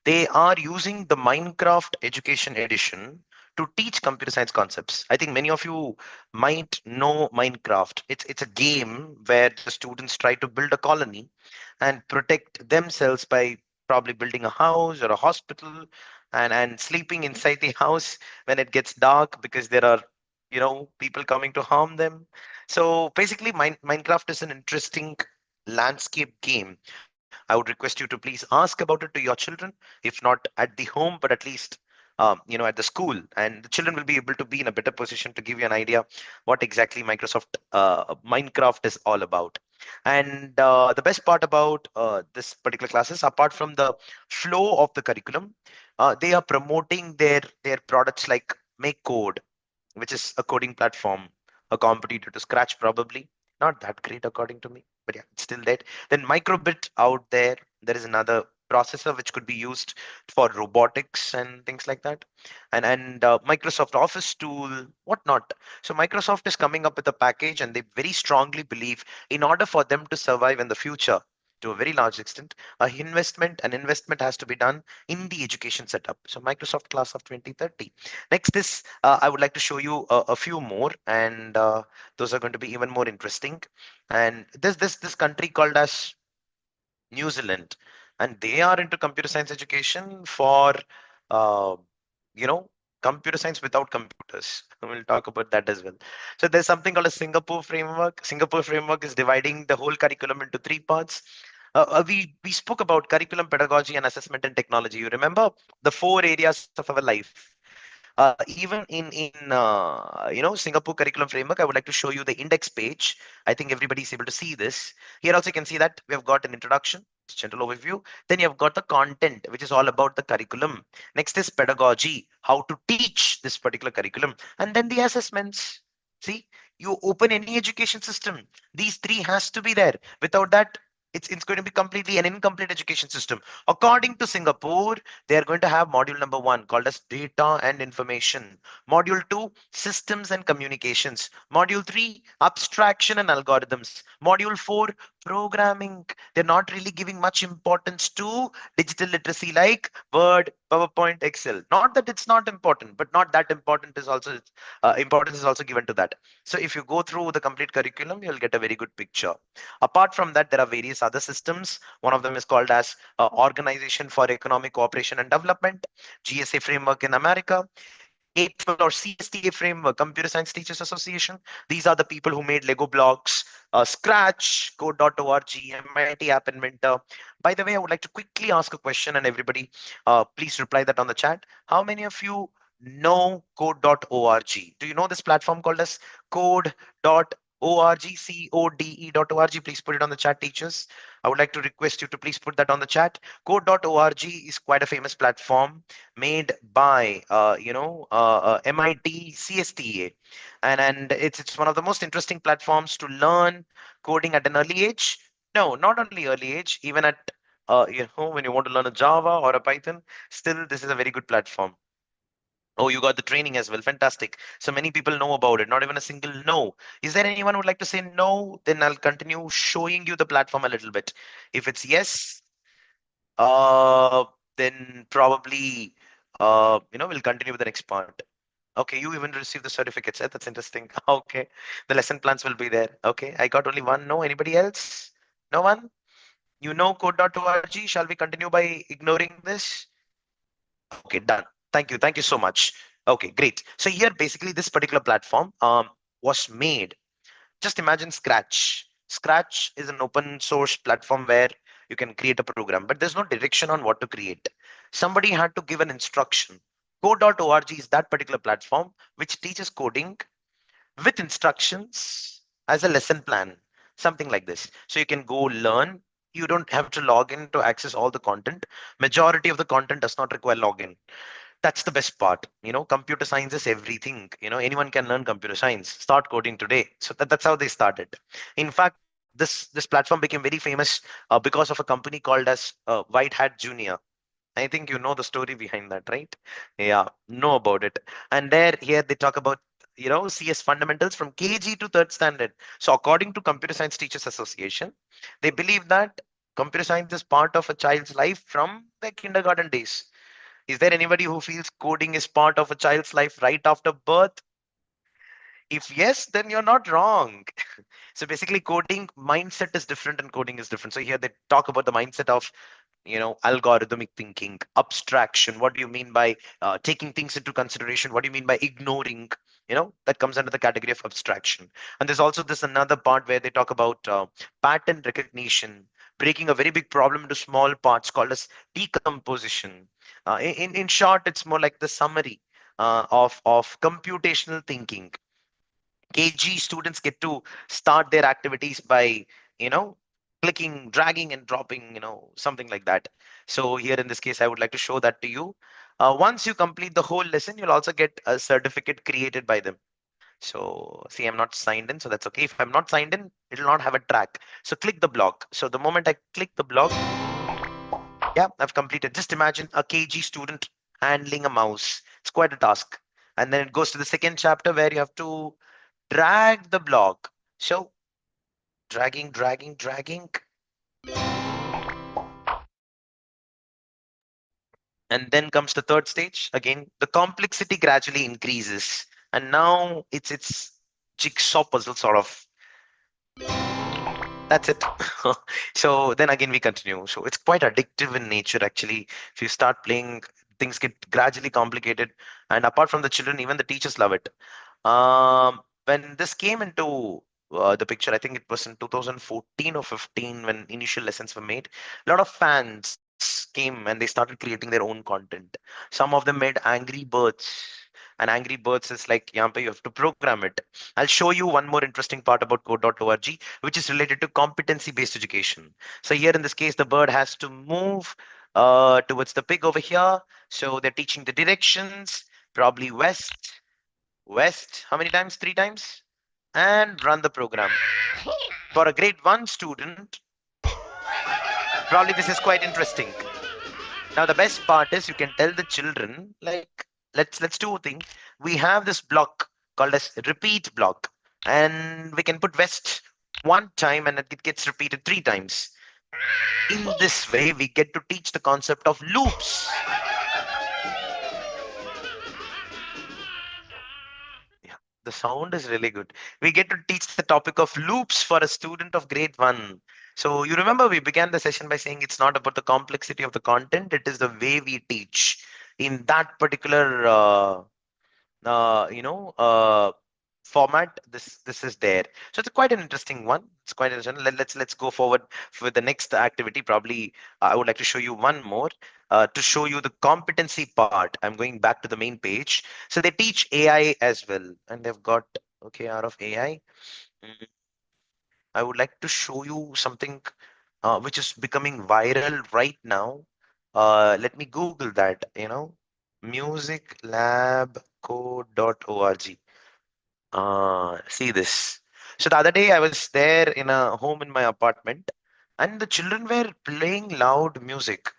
they are using the Minecraft Education Edition to teach computer science concepts. I think many of you might know Minecraft. It's a game where the students try to build a colony and protect themselves by probably building a house or a hospital, and sleeping inside the house when it gets dark because there are people coming to harm them. So basically, Minecraft is an interesting landscape game. I would request you to please ask about it to your children, if not at the home, but at least at the school, and the children will be able to be in a better position to give you an idea what exactly Minecraft is all about. And the best part about this particular classes, apart from the flow of the curriculum, they are promoting their products like Make Code, which is a coding platform, a competitor to Scratch, probably. Not that great according to me, but yeah, it's still there. Then Microbit out there, there is another processor which could be used for robotics and things like that. And Microsoft Office tool, whatnot. So Microsoft is coming up with a package, and they very strongly believe in order for them to survive in the future, to a very large extent, an investment has to be done in the education setup. So Microsoft class of 2030. Next is I would like to show you a few more, and those are going to be even more interesting. And this country called as New Zealand, and they are into computer science education for uh, you know computer science without computers. We'll talk about that as well. So there's something called a Singapore framework. Singapore framework is dividing the whole curriculum into three parts. We spoke about curriculum, pedagogy, and assessment and technology. You remember the four areas of our life. Even in Singapore curriculum framework, I would like to show you the index page. I think everybody is able to see this. Here also you can see that we have got an introduction, general overview. Then you have got the content, which is all about the curriculum. Next is pedagogy, how to teach this particular curriculum, and then the assessments. See, you open any education system, these three has to be there. Without that, it's going to be completely an incomplete education system. According to Singapore, they are going to have module number one called as data and information. Module two, systems and communications. Module three, abstraction and algorithms. Module four, programming. They're not really giving much importance to digital literacy like Word, PowerPoint, Excel. Not that it's not important, but not that important is also importance is also given to that. So if you go through the complete curriculum, you'll get a very good picture. Apart from that, there are various other systems. One of them is called as Organization for Economic Cooperation and Development, GSA framework in America, A12 or CSTA framework, Computer Science Teachers Association. These are the people who made Lego blocks, Scratch, Code.org, MIT App Inventor. By the way, I would like to quickly ask a question, and everybody, please reply that on the chat. How many of you know Code.org? Do you know this platform called as Code.org? Code.org. Please put it on the chat, teachers. I would like to request you to please put that on the chat. Code.org is quite a famous platform made by MIT CSTA, and it's one of the most interesting platforms to learn coding at an early age. No, not only early age, even at when you want to learn a Java or a Python, still this is a very good platform. Oh, you got the training as well. Fantastic. So many people know about it. Not even a single no. Is there anyone who would like to say no? Then I'll continue showing you the platform a little bit. If it's yes, uh, then probably we'll continue with the next part. Okay, you even received the certificates. That's interesting. Okay, the lesson plans will be there. Okay, I got only one no. Anybody else? No one? You know code.org. Shall we continue by ignoring this? Okay, done. Thank you. Thank you so much. Okay, great. So here, basically, this particular platform was made. Just imagine Scratch. Scratch is an open source platform where you can create a program, but there's no direction on what to create. Somebody had to give an instruction. Code.org is that particular platform which teaches coding with instructions as a lesson plan, something like this. So you can go learn. You don't have to log in to access all the content. Majority of the content does not require login. That's the best part. Computer science is everything. Anyone can learn computer science. Start coding today. So that's how they started. In fact, this platform became very famous because of a company called as White Hat Junior. I think you know the story behind that, right? Yeah, know about it. And here they talk about CS fundamentals from KG to third standard. So according to Computer Science Teachers Association, they believe that computer science is part of a child's life from their kindergarten days. Is there anybody who feels coding is part of a child's life right after birth? If yes, then you're not wrong. So basically, coding mindset is different and coding is different. So here they talk about the mindset of algorithmic thinking, abstraction. What do you mean by taking things into consideration? What do you mean by ignoring? That comes under the category of abstraction. And there's also this another part where they talk about pattern recognition, breaking a very big problem into small parts called as decomposition. In short, it's more like the summary of computational thinking. KG students get to start their activities by, you know, clicking, dragging, and dropping, something like that. So here in this case, I would like to show that to you. Once you complete the whole lesson, you'll also get a certificate created by them. So see, I'm not signed in, so that's okay. If I'm not signed in, it'll not have a track. So click the block. So the moment I click the block, yeah, I've completed. Just imagine a KG student handling a mouse. It's quite a task. And then it goes to the second chapter where you have to drag the block. So dragging, dragging, dragging. And then comes the third stage. Again, the complexity gradually increases. And now it's jigsaw puzzle sort of. That's it. So then again we continue. So it's quite addictive in nature actually. If you start playing, things get gradually complicated. And apart from the children, even the teachers love it. When this came into the picture, I think it was in 2014 or 15 when initial lessons were made. A lot of fans came and they started creating their own content. Some of them made Angry Birds. And Angry Birds is like, Yampe, you have to program it. I'll show you one more interesting part about code.org, which is related to competency-based education. So here in this case, the bird has to move towards the pig over here. So they're teaching the directions, probably west, how many times? 3 times, and run the program. For a grade 1 student, probably this is quite interesting. Now the best part is you can tell the children, like, let's do a thing. We have this block called as repeat block, and we can put west 1 time and it gets repeated 3 times. In this way, we get to teach the concept of loops. The sound is really good. We get to teach the topic of loops for a student of grade 1. So you remember we began the session by saying it's not about the complexity of the content, it is the way we teach. In that particular you know format, this is there. So it's quite an interesting one. It's quite interesting. Let's go forward with the next activity. Probably I would like to show you one more to show you the competency part. I'm going back to the main page. So they teach AI as well, and they've got OKR of AI. I would like to show you something which is becoming viral right now. Let me Google that, musiclabcode.org. See this. So the other day I was there in a home in my apartment and the children were playing loud music.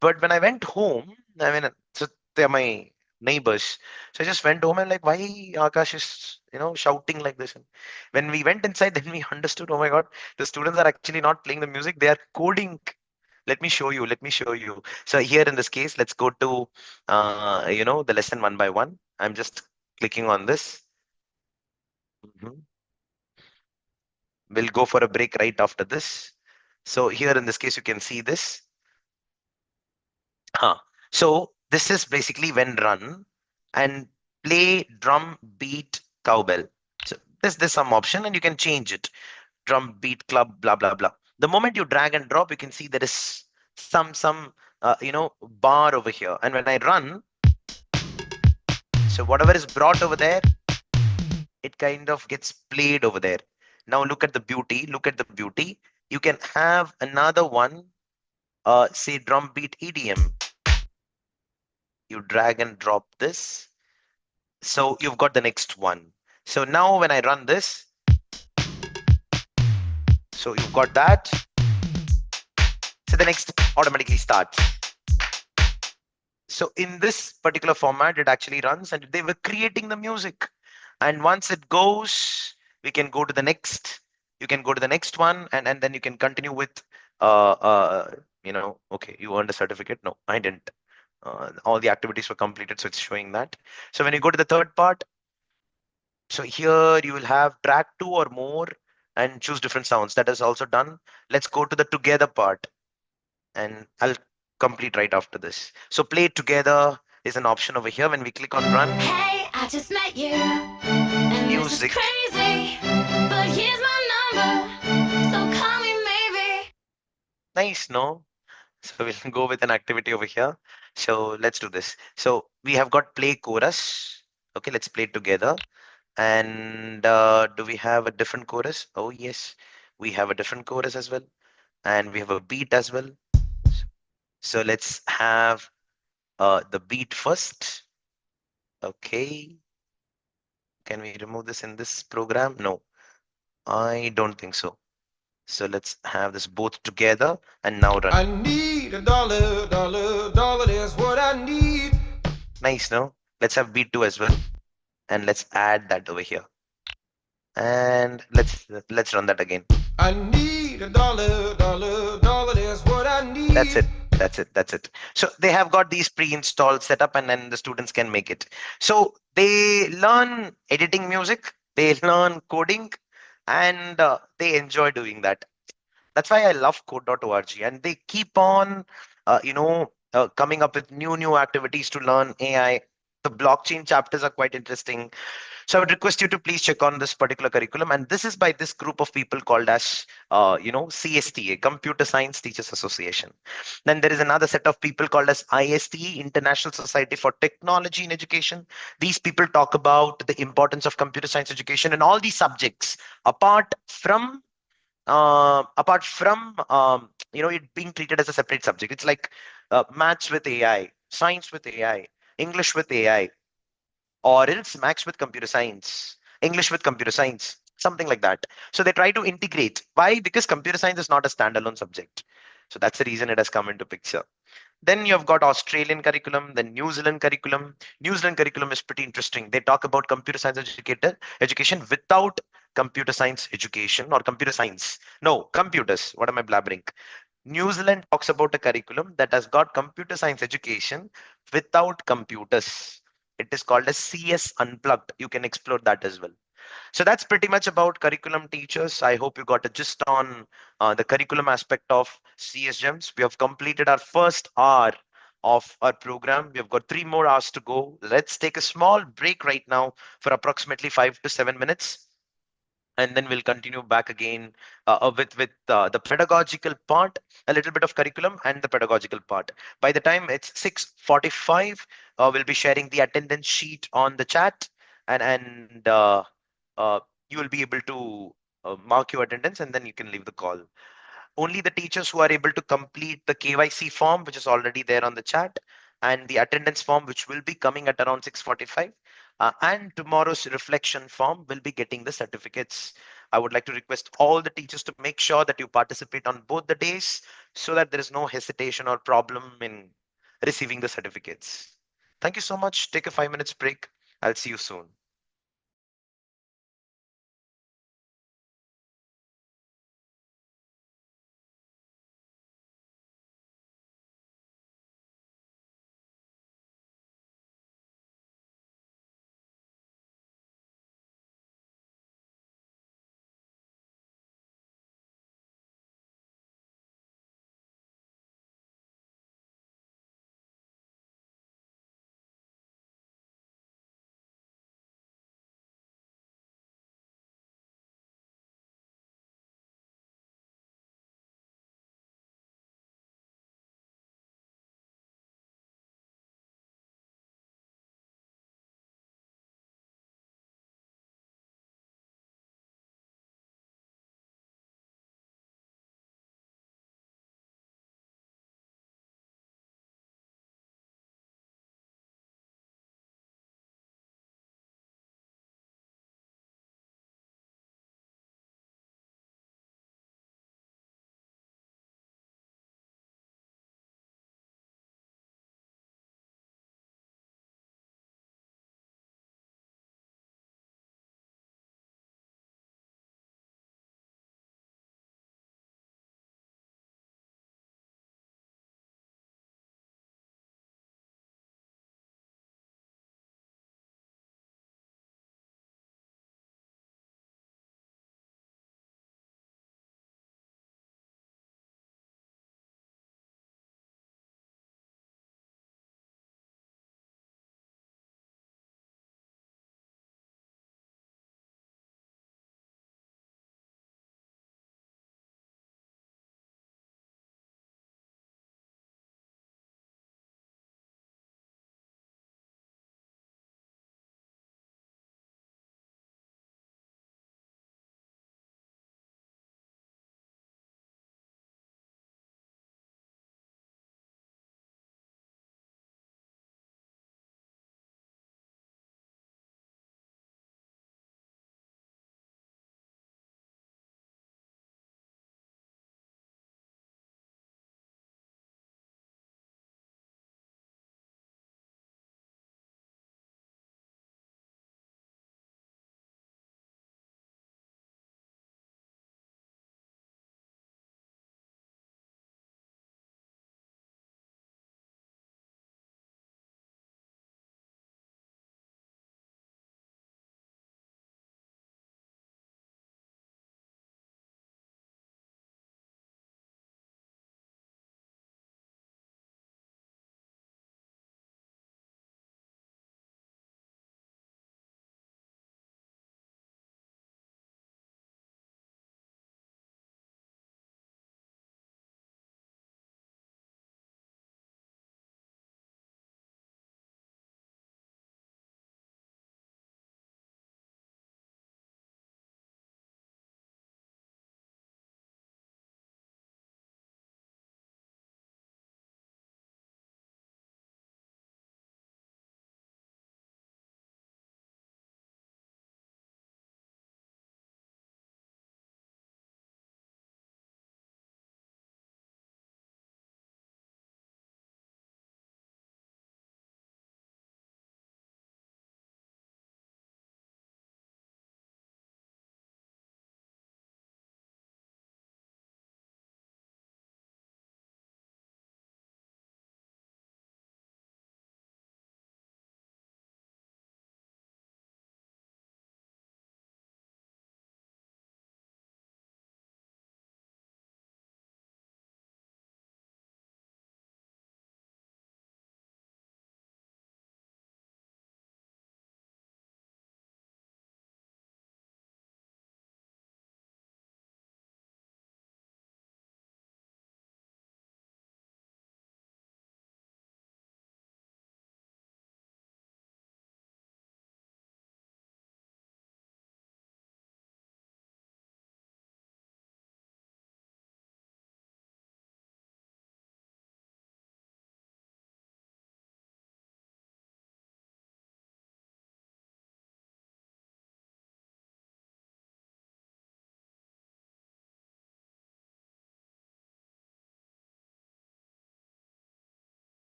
But when I went home, I mean, so they're my neighbors. So I just went home and like, why Akash is, shouting like this? And when we went inside, then we understood, oh my God, the students are actually not playing the music. They are coding. Let me show you. Let me show you. So here in this case, let's go to, the lesson one by one. I'm just clicking on this. Mhm. We'll go for a break right after this. So here in this case, you can see this. So this is basically when run and play drum beat cowbell. So there's some option and you can change it. Drum beat club, blah, blah, blah. The moment you drag and drop, you can see there is some bar over here. And when I run, so whatever is brought over there, it kind of gets played over there. Now look at the beauty. Look at the beauty. You can have another one, say drum beat EDM. You drag and drop this. So you've got the next one. So now when I run this, so you've got that. So the next automatically starts. So in this particular format, it actually runs and they were creating the music. And once it goes, we can go to the next. You can go to the next one and then you can continue with, okay, you earned a certificate. No, I didn't. all the activities were completed, so it's showing that. So when you go to the third part, so here you will have drag two or more and choose different sounds. That is also done. Let's go to the together part, and I'll complete right after this. So play together is an option over here. When we click on run, Hey, I just met you, and this is music. crazy, but here's my number, so call me maybe. Nice, no? So we'll go with an activity over here. So let's do this. So we have got play chorus. Okay, let's play together. And do we have a different chorus? Oh, yes, we have a different chorus as well. And we have a beat as well. So let's have the beat first. Okay. Can we remove this in this program? No, I don't think so. So let's have this both together and now run. I need a dollar, dollar, dollar, that's what I need. Nice, no? Let's have beat 2 as well. And let's add that over here. And let's run that again. I need a dollar, dollar, dollar, that's what I need. That's it. That's it. So they have got these pre-installed setup, and then the students can make it. So they learn editing music, they learn coding, and they enjoy doing that. That's why I love code.org, and they keep on, coming up with new activities to learn AI. The blockchain chapters are quite interesting. So I would request you to please check on this particular curriculum, and this is by this group of people called as, CSTA, Computer Science Teachers Association. Then there is another set of people called as IST, International Society for Technology in Education. These people talk about the importance of computer science education and all these subjects apart from it being treated as a separate subject. It's like maths with AI, science with AI, English with AI, or else maths with computer science, English with computer science, something like that. So they try to integrate. Why? Because computer science is not a standalone subject. So that's the reason it has come into picture. Then you've got Australian curriculum, then New Zealand curriculum. New Zealand curriculum is pretty interesting. They talk about computer science education without computer science education or computer science. No, computers. What am I blabbering? New Zealand talks about a curriculum that has got computer science education without computers. It is called as CS Unplugged. You can explore that as well. So that's pretty much about curriculum, teachers. I hope you got a gist on the curriculum aspect of CS Gems. We have completed our first hour of our program. We have got 3 more hours to go. Let's take a small break right now for approximately 5 to 7 minutes, and then we'll continue back again with the pedagogical part, a little bit of curriculum and the pedagogical part. By the time it's 6:45, we'll be sharing the attendance sheet on the chat, and uh, you will be able to mark your attendance, and then you can leave the call. Only the teachers who are able to complete the KYC form, which is already there on the chat, and the attendance form, which will be coming at around 6:45, and tomorrow's reflection form will be getting the certificates. I would like to request all the teachers to make sure that you participate on both the days so that there is no hesitation or problem in receiving the certificates. Thank you so much. Take a 5 minutes break. I'll see you soon.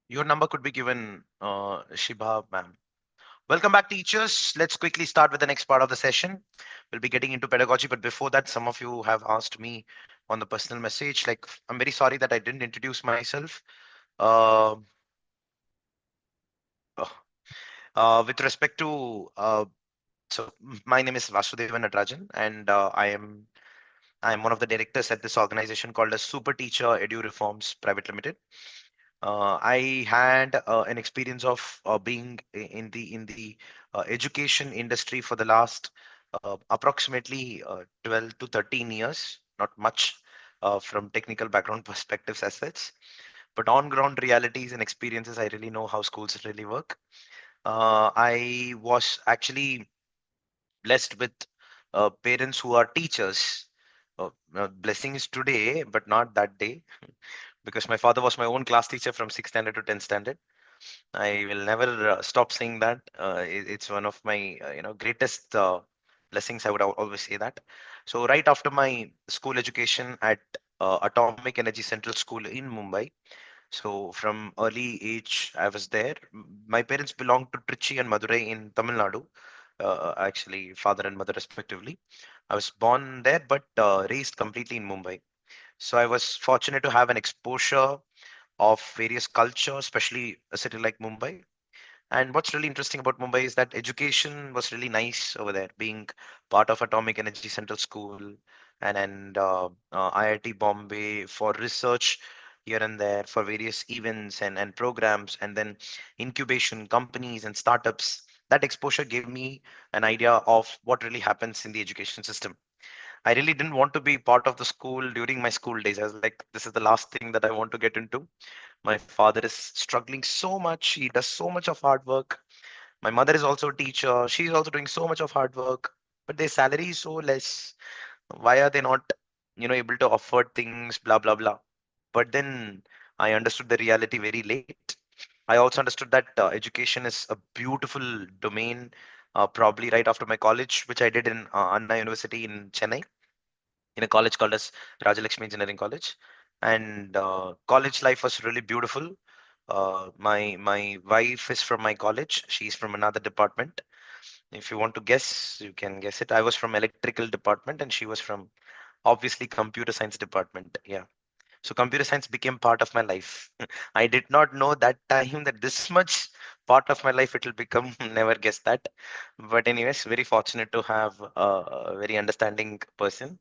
Your number could be given, Shibha ma'am. Welcome back, teachers. Let's quickly start with the next part of the session. We'll be getting into pedagogy, but before that, some of you have asked me on the personal message. Like, I'm very sorry that I didn't introduce myself. Uh, with respect to, my name is Vasudevan Natarajan, and I am one of the directors at this organization called as SuperTeacher Edureforms Private Limited. I had an experience of being in the education industry for the last approximately 12 to 13 years. Not much from technical background perspectives as such, but on ground realities and experiences, I really know how schools really work. I was actually blessed with parents who are teachers. Blessings today, but not that day, because my father was my own class teacher from 6th standard to 10th standard. I will never stop saying that. It's one of my greatest blessings. I would always say that. So right after my school education at Atomic Energy Central School in Mumbai. So from early age, I was there. My parents belonged to Trichy and Madurai in Tamil Nadu. Actually, father and mother respectively. I was born there, but raised completely in Mumbai. So I was fortunate to have an exposure of various cultures, especially a city like Mumbai. And what's really interesting about Mumbai is that education was really nice over there, being part of Atomic Energy Central School and IIT Bombay for research here and there for various events and programs, and then incubation companies and startups. That exposure gave me an idea of what really happens in the education system. I really didn't want to be part of the school during my school days. I was like, this is the last thing that I want to get into. My father is struggling so much. He does so much of hard work. My mother is also a teacher. She's also doing so much of hard work, but their salary is so less. Why are they not, able to afford things, blah, blah, blah. But then I understood the reality very late. I also understood that education is a beautiful domain, probably right after my college, which I did in Anna University in Chennai, in a college called as Rajalakshmi Engineering College. And college life was really beautiful. My wife is from my college. She's from another department. If you want to guess, you can guess it. I was from electrical department, and she was from obviously computer science department. Yeah. So computer science became part of my life. I did not know that time that this much part of my life it will become. Never guessed that. But anyways, very fortunate to have a very understanding person,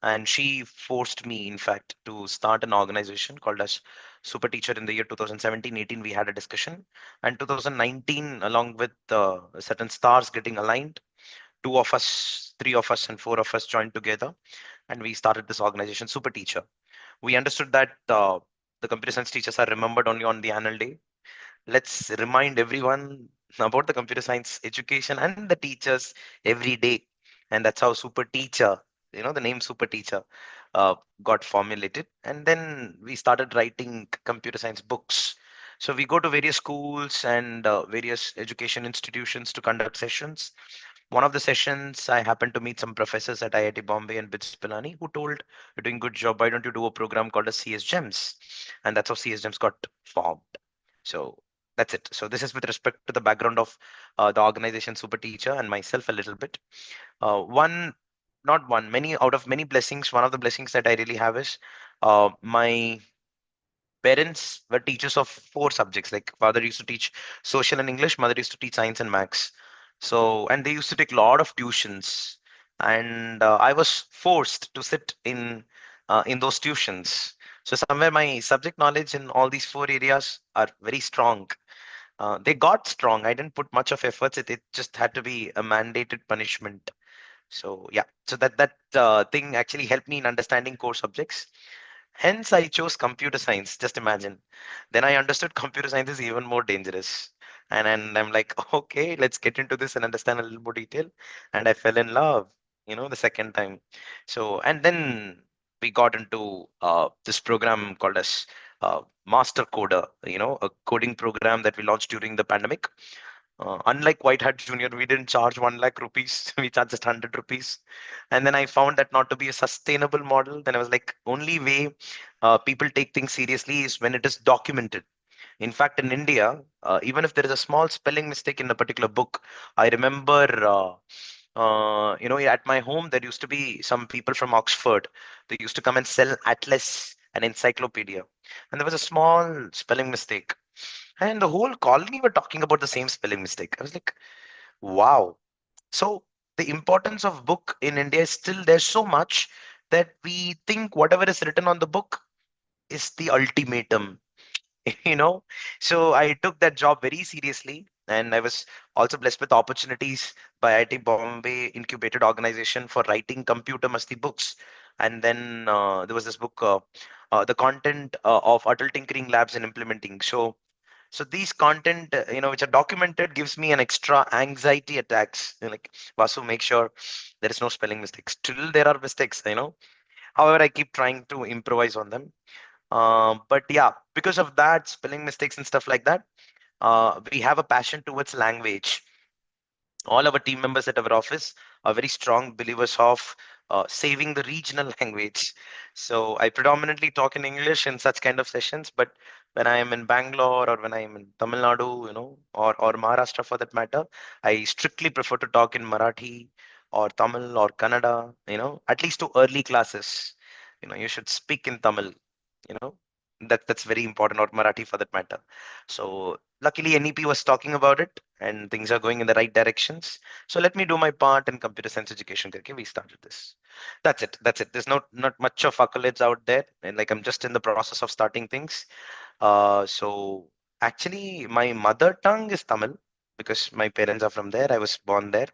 and she forced me, in fact, to start an organization called as Super Teacher in the year 2017-18. We had a discussion, and 2019, along with certain stars getting aligned, two of us, three of us, and four of us joined together, and we started this organization, Super Teacher. We understood that the computer science teachers are remembered only on the annual day. Let's remind everyone about the computer science education and the teachers every day. And that's how Super Teacher, the name Super Teacher, uh, got formulated. And then we started writing computer science books. So we go to various schools and various education institutions to conduct sessions. One of the sessions, I happened to meet some professors at IIT Bombay and BITS Pilani who told, "You're doing good job. Why don't you do a program called as CS Gems?" And that's how CS Gems got formed. So that's it. So this is with respect to the background of the organization Super Teacher and myself a little bit. One, not one, many out of many blessings. One of the blessings that I really have is my parents were teachers of four subjects. Like father used to teach social and English, mother used to teach science and maths. So and they used to take a lot of tuitions, and I was forced to sit in those tuitions. So somewhere my subject knowledge in all these four areas are very strong. They got strong. I didn't put much of efforts. It just had to be a mandated punishment. So yeah, so that thing actually helped me in understanding core subjects. Hence, I chose computer science. Just imagine. Then I understood computer science is even more dangerous. And I'm like, okay, let's get into this and understand a little more detail. And I fell in love, the second time. So, and then we got into this program called as Master Coder, a coding program that we launched during the pandemic. Unlike White Hat Junior, we didn't charge 1 lakh rupees. We charged just 100 rupees. And then I found that not to be a sustainable model. Then I was like, only way people take things seriously is when it is documented. In fact, in India, even if there is a small spelling mistake in a particular book, I remember, at my home, there used to be some people from Oxford. They used to come and sell Atlas, an encyclopedia. And there was a small spelling mistake. And the whole colony were talking about the same spelling mistake. I was like, wow. So the importance of book in India is still there's so much that we think whatever is written on the book is the ultimatum. you know so I took that job very seriously, and I was also blessed with opportunities by IT Bombay incubated organization for writing computer masti books. And then there was this book, the content of Atal Tinkering Labs and Implementing. So these content, which are documented, gives me an extra anxiety attacks. Like, Vasu, make sure there is no spelling mistakes. Still there are mistakes. However, I keep trying to improvise on them. But yeah, because of that, spelling mistakes and stuff like that, we have a passion towards language. All our team members at our office are very strong believers of saving the regional language. So I predominantly talk in English in such kind of sessions, but when I am in Bangalore or when I am in Tamil Nadu, or Maharashtra for that matter, I strictly prefer to talk in Marathi or Tamil or Kannada, at least to early classes. You should speak in Tamil, you know, that's very important, or Marathi for that matter. So luckily NEP was talking about it and things are going in the right directions. So let me do my part in computer science education. Okay, we started this. That's it. There's not much of accolades out there, and like I'm just in the process of starting things. So actually my mother tongue is Tamil because my parents are from there. I was born there,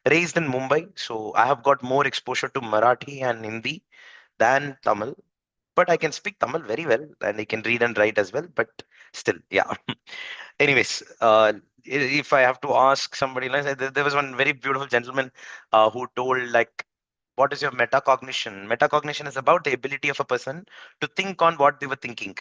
raised in Mumbai, so I have got more exposure to Marathi and Hindi than Tamil, but I can speak Tamil very well and I can read and write as well. But still, yeah. Anyways, if I have to ask somebody, like, there was one very beautiful gentleman who told, like, what is your metacognition? Metacognition is about the ability of a person to think on what they were thinking.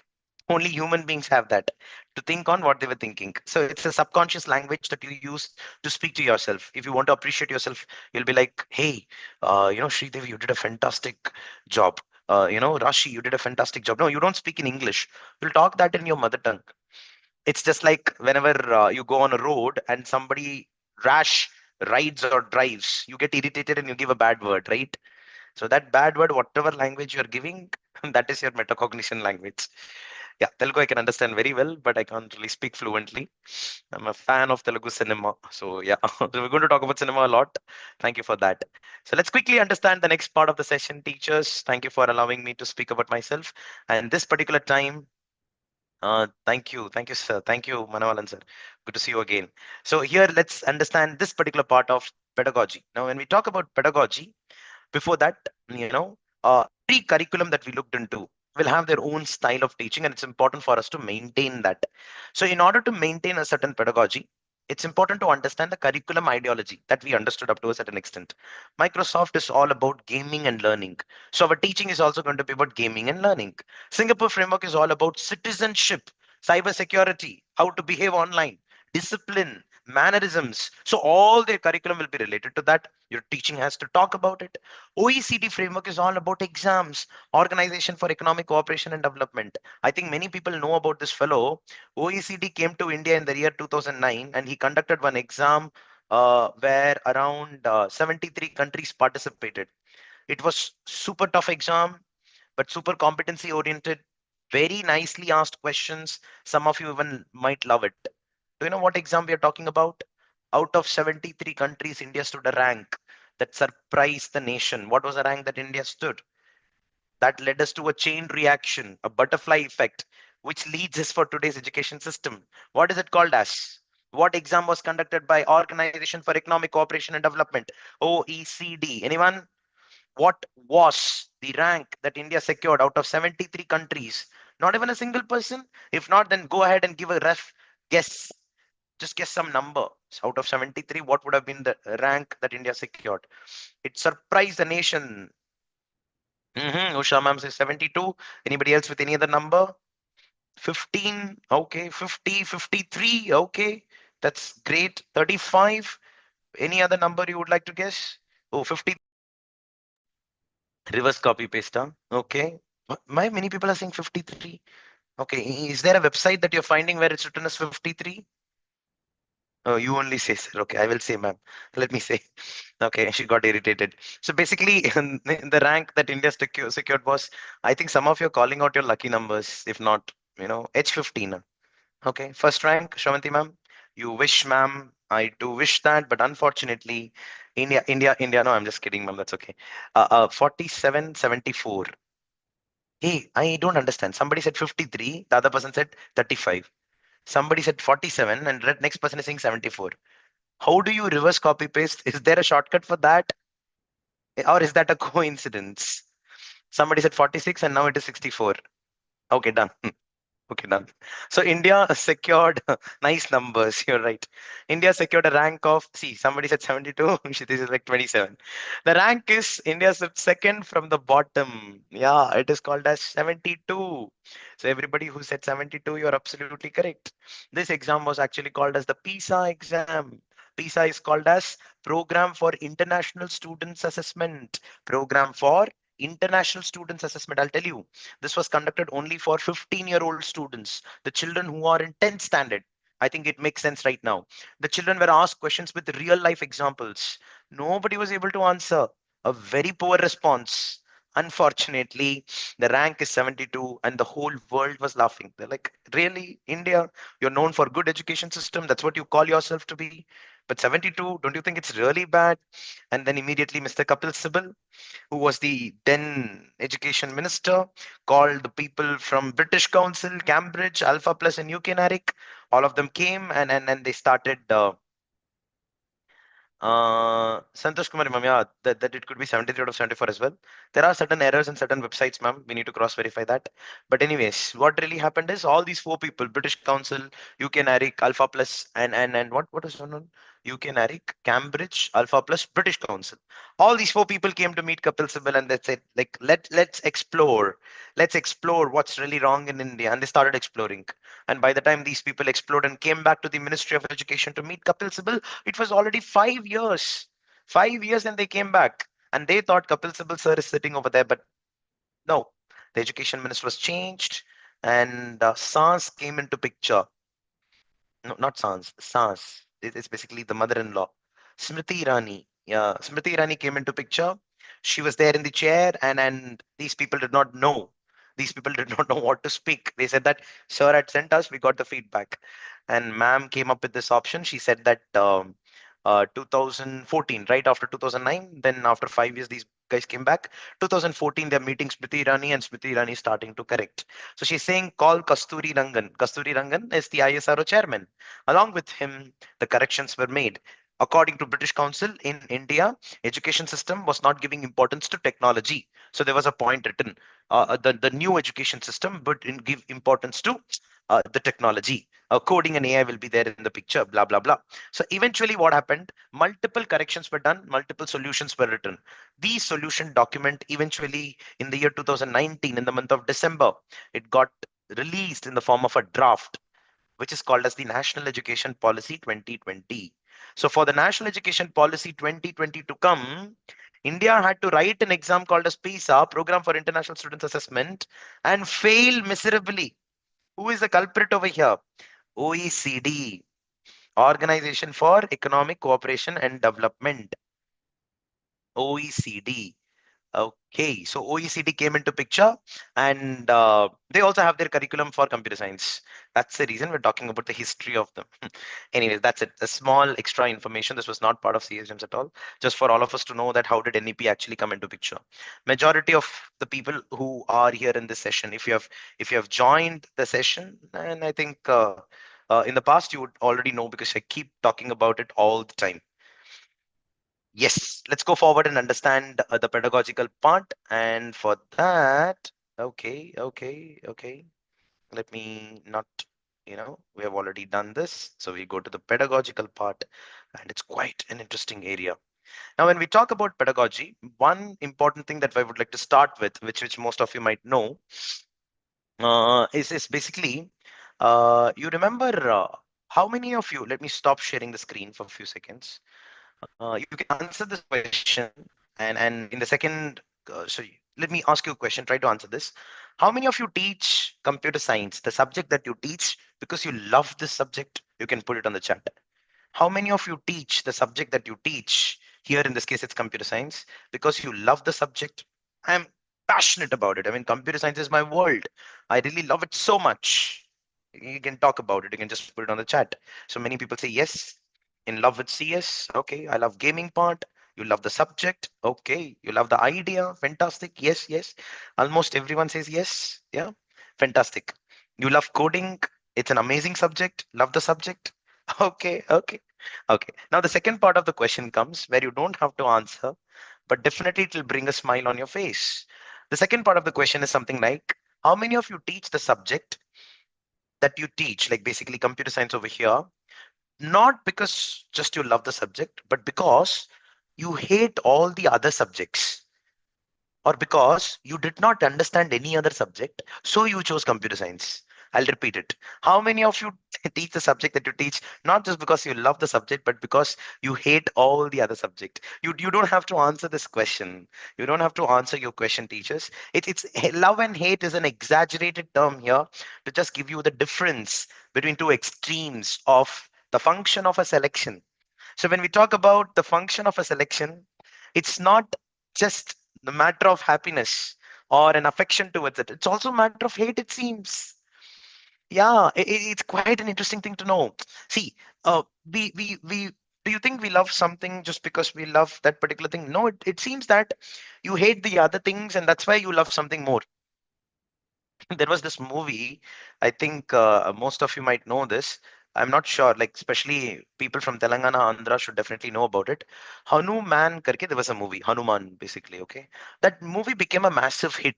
Only human beings have that, to think on what they were thinking. So it's a subconscious language that you use to speak to yourself. If you want to appreciate yourself, you'll be like, hey, Sridevi, you did a fantastic job. Rashi, you did a fantastic job. No, you don't speak in English. You'll talk that in your mother tongue. It's just like whenever you go on a road and somebody rash rides or drives, you get irritated and you give a bad word, right? So that bad word, whatever language you're giving, that is your metacognition language. Yeah, Telugu I can understand very well, but I can't really speak fluently. I'm a fan of Telugu cinema. So yeah, so we're going to talk about cinema a lot. Thank you for that. So let's quickly understand the next part of the session, teachers. Thank you for allowing me to speak about myself. And this particular time, thank you, sir. Thank you, Manawalan sir. Good to see you again. So here, let's understand this particular part of pedagogy. Now, when we talk about pedagogy, before that, every curriculum that we looked into will have their own style of teaching, and it's important for us to maintain that. So in order to maintain a certain pedagogy, it's important to understand the curriculum ideology that we understood up to a certain extent. Microsoft is all about gaming and learning, so our teaching is also going to be about gaming and learning. Singapore framework is all about citizenship, cybersecurity, how to behave online, discipline, mannerisms. So all their curriculum will be related to that. Your teaching has to talk about it. OECD framework is all about exams, Organization for Economic Cooperation and Development. I think many people know about this fellow. OECD came to India in the year 2009 and he conducted one exam where around 73 countries participated. It was super tough exam, but super competency oriented, very nicely asked questions. Some of you even might love it. Do you know what exam we are talking about? Out of 73 countries, India stood a rank that surprised the nation. What was the rank that India stood? That led us to a chain reaction, a butterfly effect, which leads us for today's education system. What is it called as? What exam was conducted by Organization for Economic Cooperation and Development, OECD? Anyone? What was the rank that India secured out of 73 countries? Not even a single person? If not, then go ahead and give a rough guess. Just guess some number. Out of 73, what would have been the rank that India secured? It surprised the nation. Usha ma'am says 72. Anybody else with any other number? 15. Okay. 50, 53. Okay. That's great. 35. Any other number you would like to guess? Oh, 50. Reverse copy paste. Huh? Okay. Why many people are saying 53? Okay, is there a website that you're finding where it's written as 53? Oh, you only say, sir. Okay, I will say, ma'am. Let me say. Okay, she got irritated. So basically, the rank that India secured was, I think some of you are calling out your lucky numbers, if not, H15. Okay, first rank, Shravanti ma'am. You wish, ma'am. I do wish that, but unfortunately, India. No, I'm just kidding, ma'am. That's okay. 4774. Hey, I don't understand. Somebody said 53. The other person said 35. Somebody said 47, and next person is saying 74. How do you reverse copy paste? Is there a shortcut for that? Or is that a coincidence? Somebody said 46 and now it is 64. Okay, done. Okay, done. So India secured nice numbers. You're right. India secured a rank of, see, somebody said 72. This is like 27. The rank is India's second from the bottom. Yeah, it is called as 72. So everybody who said 72, you're absolutely correct. This exam was actually called as the PISA exam. PISA is called as Program for International Students Assessment. Program for International Students Assessment. I'll tell you, this was conducted only for 15-year-old students, the children who are in 10th standard. I think it makes sense right now. The children were asked questions with real life examples. Nobody was able to answer. A very poor response. Unfortunately, the rank is 72 and the whole world was laughing. They're like, really, India, you're known for good education system. That's what you call yourself to be. But 72, don't you think it's really bad? And then immediately Mr. Kapil Sibal, who was the then education minister, called the people from British Council, Cambridge, Alpha Plus, and UK NARIC. All of them came and they started Santosh Kumar, ma'am, yeah, that it could be 73 out of 74 as well. There are certain errors in certain websites, ma'am. We need to cross verify that. But anyways, what really happened is all these four people, British Council, UK NARIC, Alpha Plus, and what was one? UK NARIC, Cambridge, Alpha Plus, British Council. All these four people came to meet Kapil Sibal and they said, like, let's explore what's really wrong in India. And they started exploring. And by the time these people explored and came back to the Ministry of Education to meet Kapil Sibal, it was already 5 years. 5 years and they came back. And they thought Kapil Sibal sir is sitting over there, but no. The education minister was changed and SANS came into picture. No, not SANS. SANS. It's basically the mother-in-law. Smriti Irani. Yeah, Smriti Irani came into picture. She was there in the chair and these people did not know. These people did not know what to speak. They said that sir had sent us, we got the feedback. And ma'am came up with this option. She said that 2014, right after 2009, then after 5 years, these guys came back. 2014, they're meeting Smriti Irani and Smriti Irani is starting to correct. So she's saying, call Kasturi Rangan. Kasturi Rangan is the ISRO chairman. Along with him, the corrections were made. According to British Council in India, education system was not giving importance to technology. So there was a point written, the new education system would give importance to the technology. Coding and AI will be there in the picture, blah, blah, blah. So eventually what happened, multiple corrections were done, multiple solutions were written. The solution document eventually in the year 2019, in the month of December, it got released in the form of a draft, which is called as the National Education Policy 2020. So for the National Education Policy 2020 to come, India had to write an exam called as PISA, Program for International Students Assessment, and fail miserably. Who is the culprit over here? OECD, Organization for Economic Cooperation and Development. OECD. Okay, so OECD came into picture and they also have their curriculum for computer science. That's the reason we're talking about the history of them. Anyways, that's it. A small extra information. This was not part of CSMs at all. Just for all of us to know that how did NEP actually come into picture. Majority of the people who are here in this session, if you have joined the session, and I think in the past you would already know because I keep talking about it all the time. Yes, let's go forward and understand the pedagogical part. And for that, okay. Let me not, we have already done this. So we go to the pedagogical part and it's quite an interesting area. Now, when we talk about pedagogy, one important thing that I would like to start with, which most of you might know, is basically, you remember how many of you, let me stop sharing the screen for a few seconds. You can answer this question and in the second so let me ask you a question. Try to answer this. How many of you teach computer science, the subject that you teach, because you love this subject? You can put it on the chat. How many of you teach the subject that you teach? Here in this case, it's computer science because you love the subject. I'm passionate about it. I mean, computer science is my world. I really love it so much. You can talk about it. You can just put it on the chat. So many people say yes, in love with CS. Okay, I love gaming part. You love the subject. Okay, you love the idea. Fantastic. Yes, yes. Almost everyone says yes. Yeah, fantastic. You love coding. It's an amazing subject. Love the subject. Okay, okay, okay. Now the second part of the question comes where you don't have to answer, but definitely it will bring a smile on your face. The second part of the question is something like, how many of you teach the subject that you teach, like basically computer science over here, not because just you love the subject, but because you hate all the other subjects, or because you did not understand any other subject, so you chose computer science. I'll repeat it. How many of you teach the subject that you teach, not just because you love the subject, but because you hate all the other subject? You don't have to answer this question. You don't have to answer your question, teachers. It's love and hate is an exaggerated term here to just give you the difference between two extremes of the function of a selection. So when we talk about the function of a selection, it's not just the matter of happiness or an affection towards it. It's also a matter of hate, it seems. Yeah, it's quite an interesting thing to know. See, we do you think we love something just because we love that particular thing? No, it seems that you hate the other things, and that's why you love something more. There was this movie, I think most of you might know this. I'm not sure, like especially people from Telangana, Andhra should definitely know about it. Hanuman karke, there was a movie, Hanuman basically, okay? That movie became a massive hit.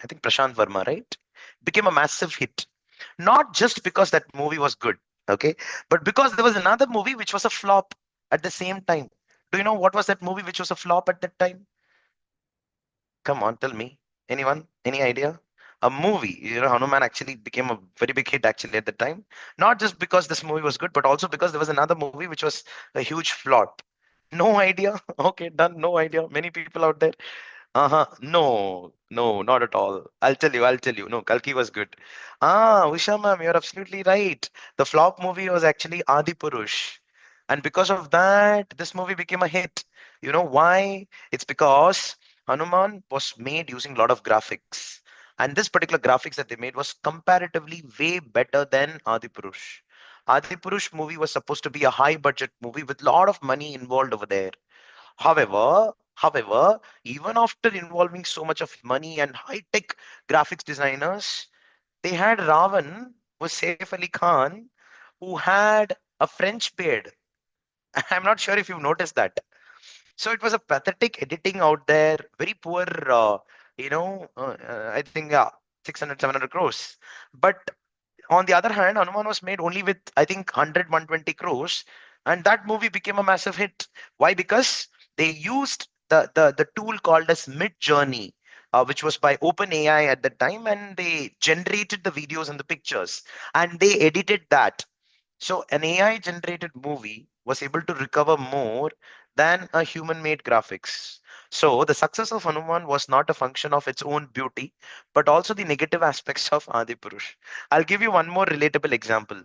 I think Prashant Verma, right? Became a massive hit. Not just because that movie was good, okay? But because there was another movie which was a flop at the same time. Do you know what was that movie which was a flop at that time? Come on, tell me. Anyone? Any idea? A movie. Hanuman actually became a very big hit actually at the time. Not just because this movie was good, but also because there was another movie which was a huge flop. No idea. Okay, done. No idea. Many people out there. Uh-huh. No, no, not at all. I'll tell you. I'll tell you. No, Kalki was good. Usha ma'am, you're absolutely right. The flop movie was actually Adi Purush. And because of that, this movie became a hit. You know why? It's because Hanuman was made using a lot of graphics. And this particular graphics that they made was comparatively way better than Adi Purush. Adi Purush movie was supposed to be a high budget movie with a lot of money involved over there. However, even after involving so much of money and high-tech graphics designers, they had Ravan was Saif Ali Khan, who had a French beard. I'm not sure if you've noticed that. So it was a pathetic editing out there, very poor, I think, yeah, 600, 700 crores. But on the other hand, Hanuman was made only with, I think, 100, 120 crores. And that movie became a massive hit. Why? Because they used the tool called as Mid Journey, which was by OpenAI at the time, and they generated the videos and the pictures, and they edited that. So an AI generated movie was able to recover more than a human made graphics. So the success of Hanuman was not a function of its own beauty, but also the negative aspects of Adi Purush. I'll give you one more relatable example.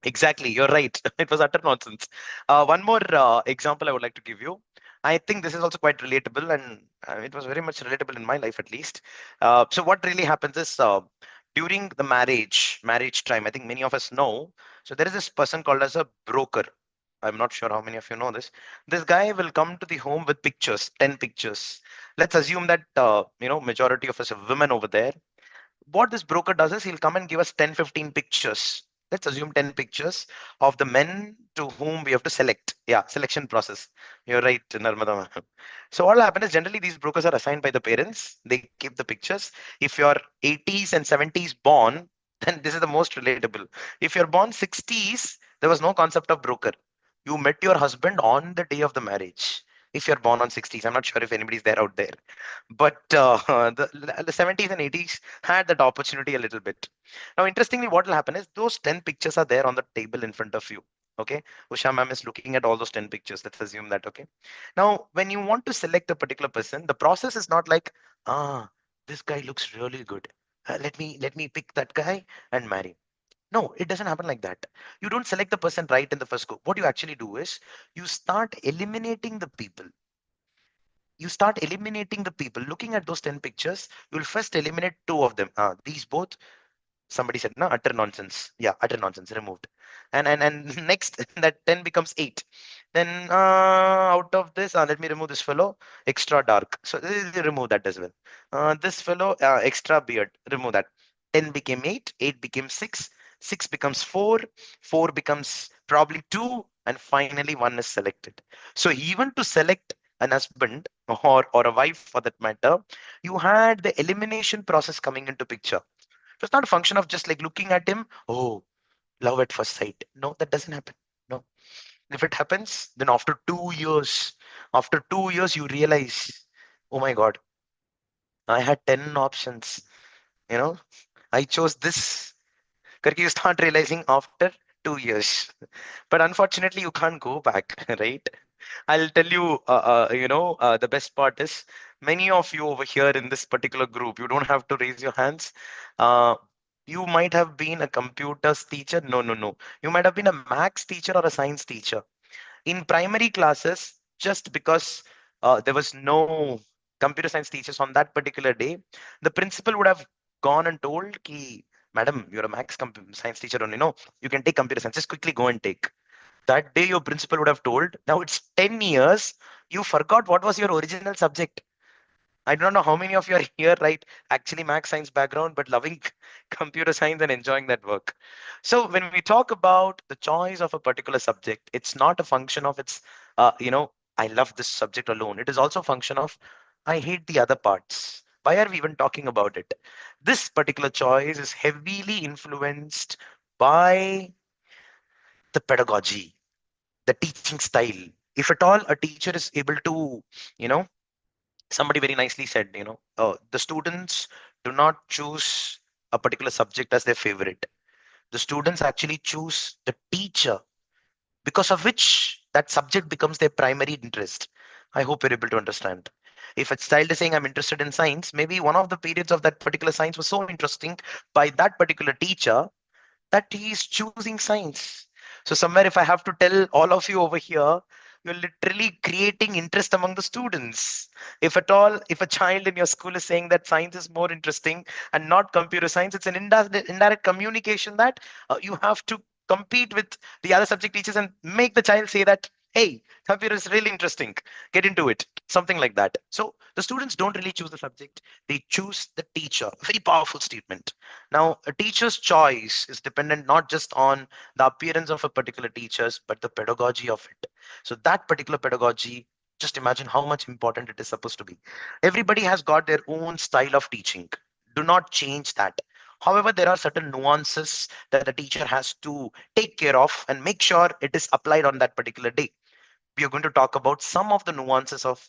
Exactly, you're right. It was utter nonsense. One more example I would like to give you. I think this is also quite relatable, and it was very much relatable in my life at least. So what really happens is during the marriage time, I think many of us know. So there is this person called as a broker. I'm not sure how many of you know this. This guy will come to the home with pictures, 10 pictures. Let's assume that majority of us are women over there. What this broker does is he'll come and give us 10, 15 pictures. Let's assume 10 pictures of the men to whom we have to select. Yeah, selection process. You're right, Narmada ma'am. So what will happen is generally these brokers are assigned by the parents. They keep the pictures. If you're 80s and 70s born, then this is the most relatable. If you're born 60s, there was no concept of broker. You met your husband on the day of the marriage. If you're born on 60s, I'm not sure if anybody's there out there, but the 70s and 80s had that opportunity a little bit. Now, interestingly, what will happen is those 10 pictures are there on the table in front of you. Okay, Usha ma'am is looking at all those 10 pictures. Let's assume that. Okay, now when you want to select a particular person, the process is not like, ah, this guy looks really good. Let me pick that guy and marry. No, it doesn't happen like that. You don't select the person right in the first go. What you actually do is you start eliminating the people. You start eliminating the people. Looking at those 10 pictures, you will first eliminate two of them. These both, somebody said, no, utter nonsense. Yeah, utter nonsense, removed. And next, that 10 becomes 8. Then out of this, let me remove this fellow, extra dark. So remove that as well. This fellow, extra beard, remove that. 10 became 8, 8 became 6, 6 becomes 4, 4 becomes probably 2, and finally 1 is selected. So even to select an husband or a wife for that matter, you had the elimination process coming into picture. So it's not a function of just like looking at him, oh, love at first sight. No, that doesn't happen. No. If it happens, then after 2 years, you realize, oh my God, I had 10 options. You know, I chose this. Correct? You start realizing after 2 years. But unfortunately, you can't go back, right? I'll tell you, the best part is many of you over here in this particular group, you don't have to raise your hands. Uh, you might have been a computers teacher. No, no, no. You might have been a maths teacher or a science teacher. In primary classes, just because there was no computer science teachers on that particular day, the principal would have gone and told, Ki, Madam, you're a maths science teacher only. No, you can take computer science. Just quickly go and take. That day, your principal would have told, now it's 10 years, you forgot what was your original subject. I don't know how many of you are here, right? Actually, math science background, but loving computer science and enjoying that work. So when we talk about the choice of a particular subject, it's not a function of its, I love this subject alone. It is also a function of, I hate the other parts. Why are we even talking about it? This particular choice is heavily influenced by the pedagogy, the teaching style. If at all a teacher is able to, you know, somebody very nicely said, the students do not choose a particular subject as their favorite. The students actually choose the teacher because of which that subject becomes their primary interest. I hope you're able to understand. If a child is saying, I'm interested in science, maybe one of the periods of that particular science was so interesting by that particular teacher that he is choosing science. So somewhere, if I have to tell all of you over here, you're literally creating interest among the students. If at all, if a child in your school is saying that science is more interesting and not computer science, it's an indirect communication that you have to compete with the other subject teachers and make the child say that, hey, computer is really interesting, get into it, something like that. So the students don't really choose the subject, they choose the teacher. Very powerful statement. Now, a teacher's choice is dependent not just on the appearance of a particular teachers, but the pedagogy of it. So that particular pedagogy, just imagine how much important it is supposed to be. Everybody has got their own style of teaching. Do not change that. However, there are certain nuances that the teacher has to take care of and make sure it is applied on that particular day. We are going to talk about some of the nuances of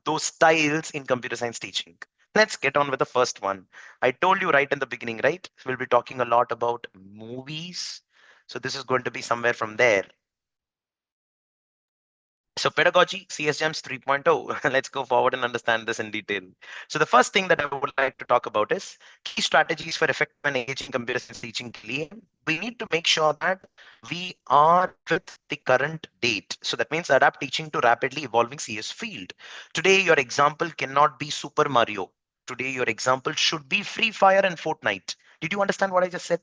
those styles in computer science teaching. Let's get on with the first one. I told you right in the beginning, right? We'll be talking a lot about movies. So this is going to be somewhere from there. So pedagogy, CSGEMS 3.0. Let's go forward and understand this in detail. So the first thing that I would like to talk about is key strategies for effective and engaging computer science teaching. We need to make sure that we are with the current date. So that means adapt teaching to rapidly evolving CS field. Today, your example cannot be Super Mario. Today, your example should be Free Fire and Fortnite. Did you understand what I just said?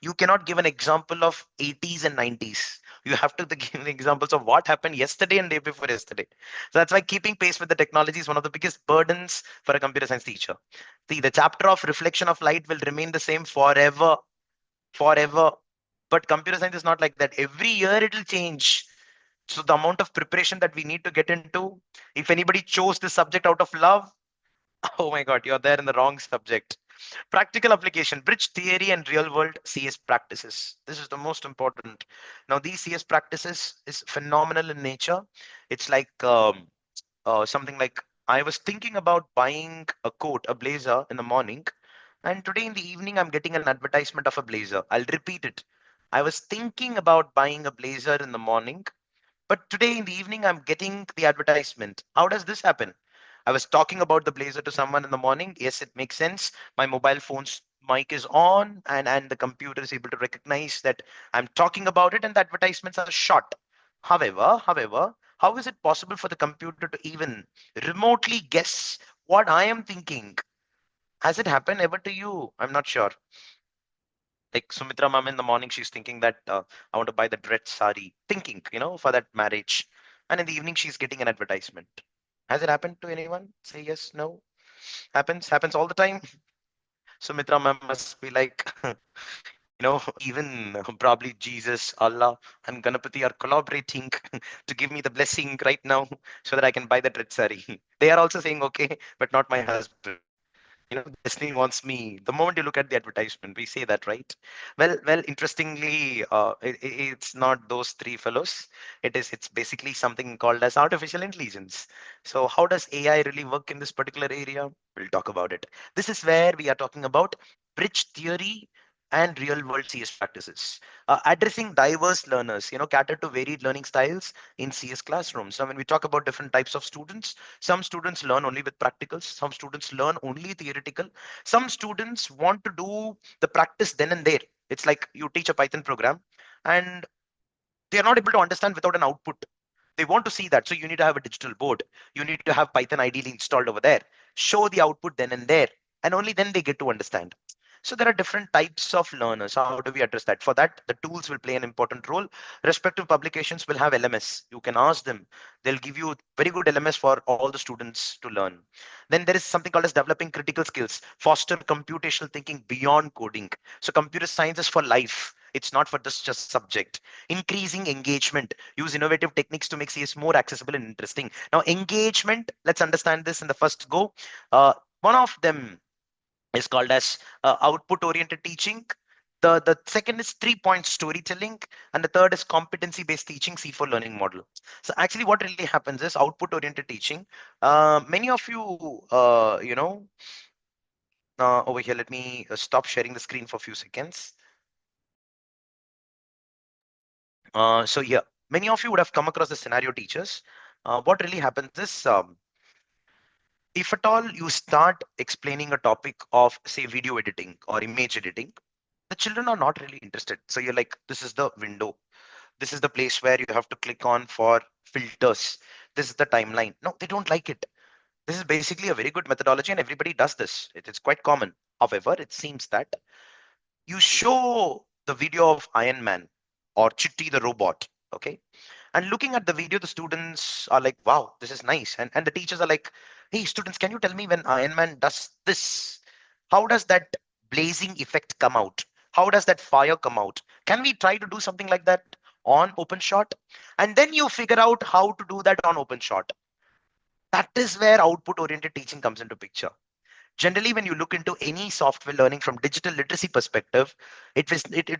You cannot give an example of 80s and 90s. You have to give examples of what happened yesterday and day before yesterday. So that's why keeping pace with the technology is one of the biggest burdens for a computer science teacher. See, the chapter of reflection of light will remain the same forever, forever. But computer science is not like that. Every year it will change. So the amount of preparation that we need to get into, if anybody chose this subject out of love, oh my God, you're there in the wrong subject. Practical application, bridge theory and real world CS practices. This is the most important. Now, these CS practices is phenomenal in nature. It's like something like I was thinking about buying a coat, a blazer in the morning. And today in the evening, I'm getting an advertisement of a blazer. I'll repeat it. I was thinking about buying a blazer in the morning, but today in the evening, I'm getting the advertisement. How does this happen? I was talking about the blazer to someone in the morning. Yes, it makes sense. My mobile phone's mic is on, and the computer is able to recognize that I'm talking about it, and the advertisements are short. However, how is it possible for the computer to even remotely guess what I am thinking? Has it happened ever to you? I'm not sure. Like Sumitra ma'am in the morning, she's thinking that I want to buy the red sari, thinking, for that marriage. And in the evening, she's getting an advertisement. Has it happened to anyone? Say yes, no. Happens all the time. Sumitra ma'am must be like, even probably Jesus, Allah, and Ganapati are collaborating to give me the blessing right now so that I can buy that red sari. They are also saying, okay, but not my husband. Destiny wants me. The moment you look at the advertisement, we say that, right? Well, interestingly, it's not those three fellows. It's basically something called as artificial intelligence. So how does AI really work in this particular area? We'll talk about it. This is where we are talking about bridge theory and real world CS practices, addressing diverse learners, cater to varied learning styles in CS classrooms. Now when we talk about different types of students, some students learn only with practicals, some students learn only theoretical, some students want to do the practice then and there. It's like you teach a Python program and they are not able to understand without an output. They want to see that. So you need to have a digital board. You need to have Python ideally installed over there. Show the output then and there. And only then they get to understand. So there are different types of learners. How do we address that? For that, the tools will play an important role. Respective publications will have LMS. You can ask them. They'll give you very good LMS for all the students to learn. Then there is something called as developing critical skills, foster computational thinking beyond coding. So computer science is for life. It's not for this just subject. Increasing engagement. Use innovative techniques to make CS more accessible and interesting. Now, engagement, let's understand this in the first go. One of them is called as output oriented teaching. The second is 3 point storytelling, and the third is competency based teaching, C4 learning model. So actually what really happens is output oriented teaching. Many of you, over here, let me stop sharing the screen for a few seconds. So yeah, many of you would have come across the scenario teachers. What really happens is, if at all you start explaining a topic of say video editing or image editing, the children are not really interested. So you're like, this is the window. This is the place where you have to click on for filters. This is the timeline. No, they don't like it. This is basically a very good methodology and everybody does this. It's quite common. However, it seems that you show the video of Iron Man or Chitty the robot, okay? And looking at the video, the students are like, wow, this is nice. And the teachers are like, hey, students, can you tell me when Iron Man does this? How does that blazing effect come out? How does that fire come out? Can we try to do something like that on OpenShot? And then you figure out how to do that on OpenShot. That is where output oriented teaching comes into picture. Generally, when you look into any software learning from digital literacy perspective, it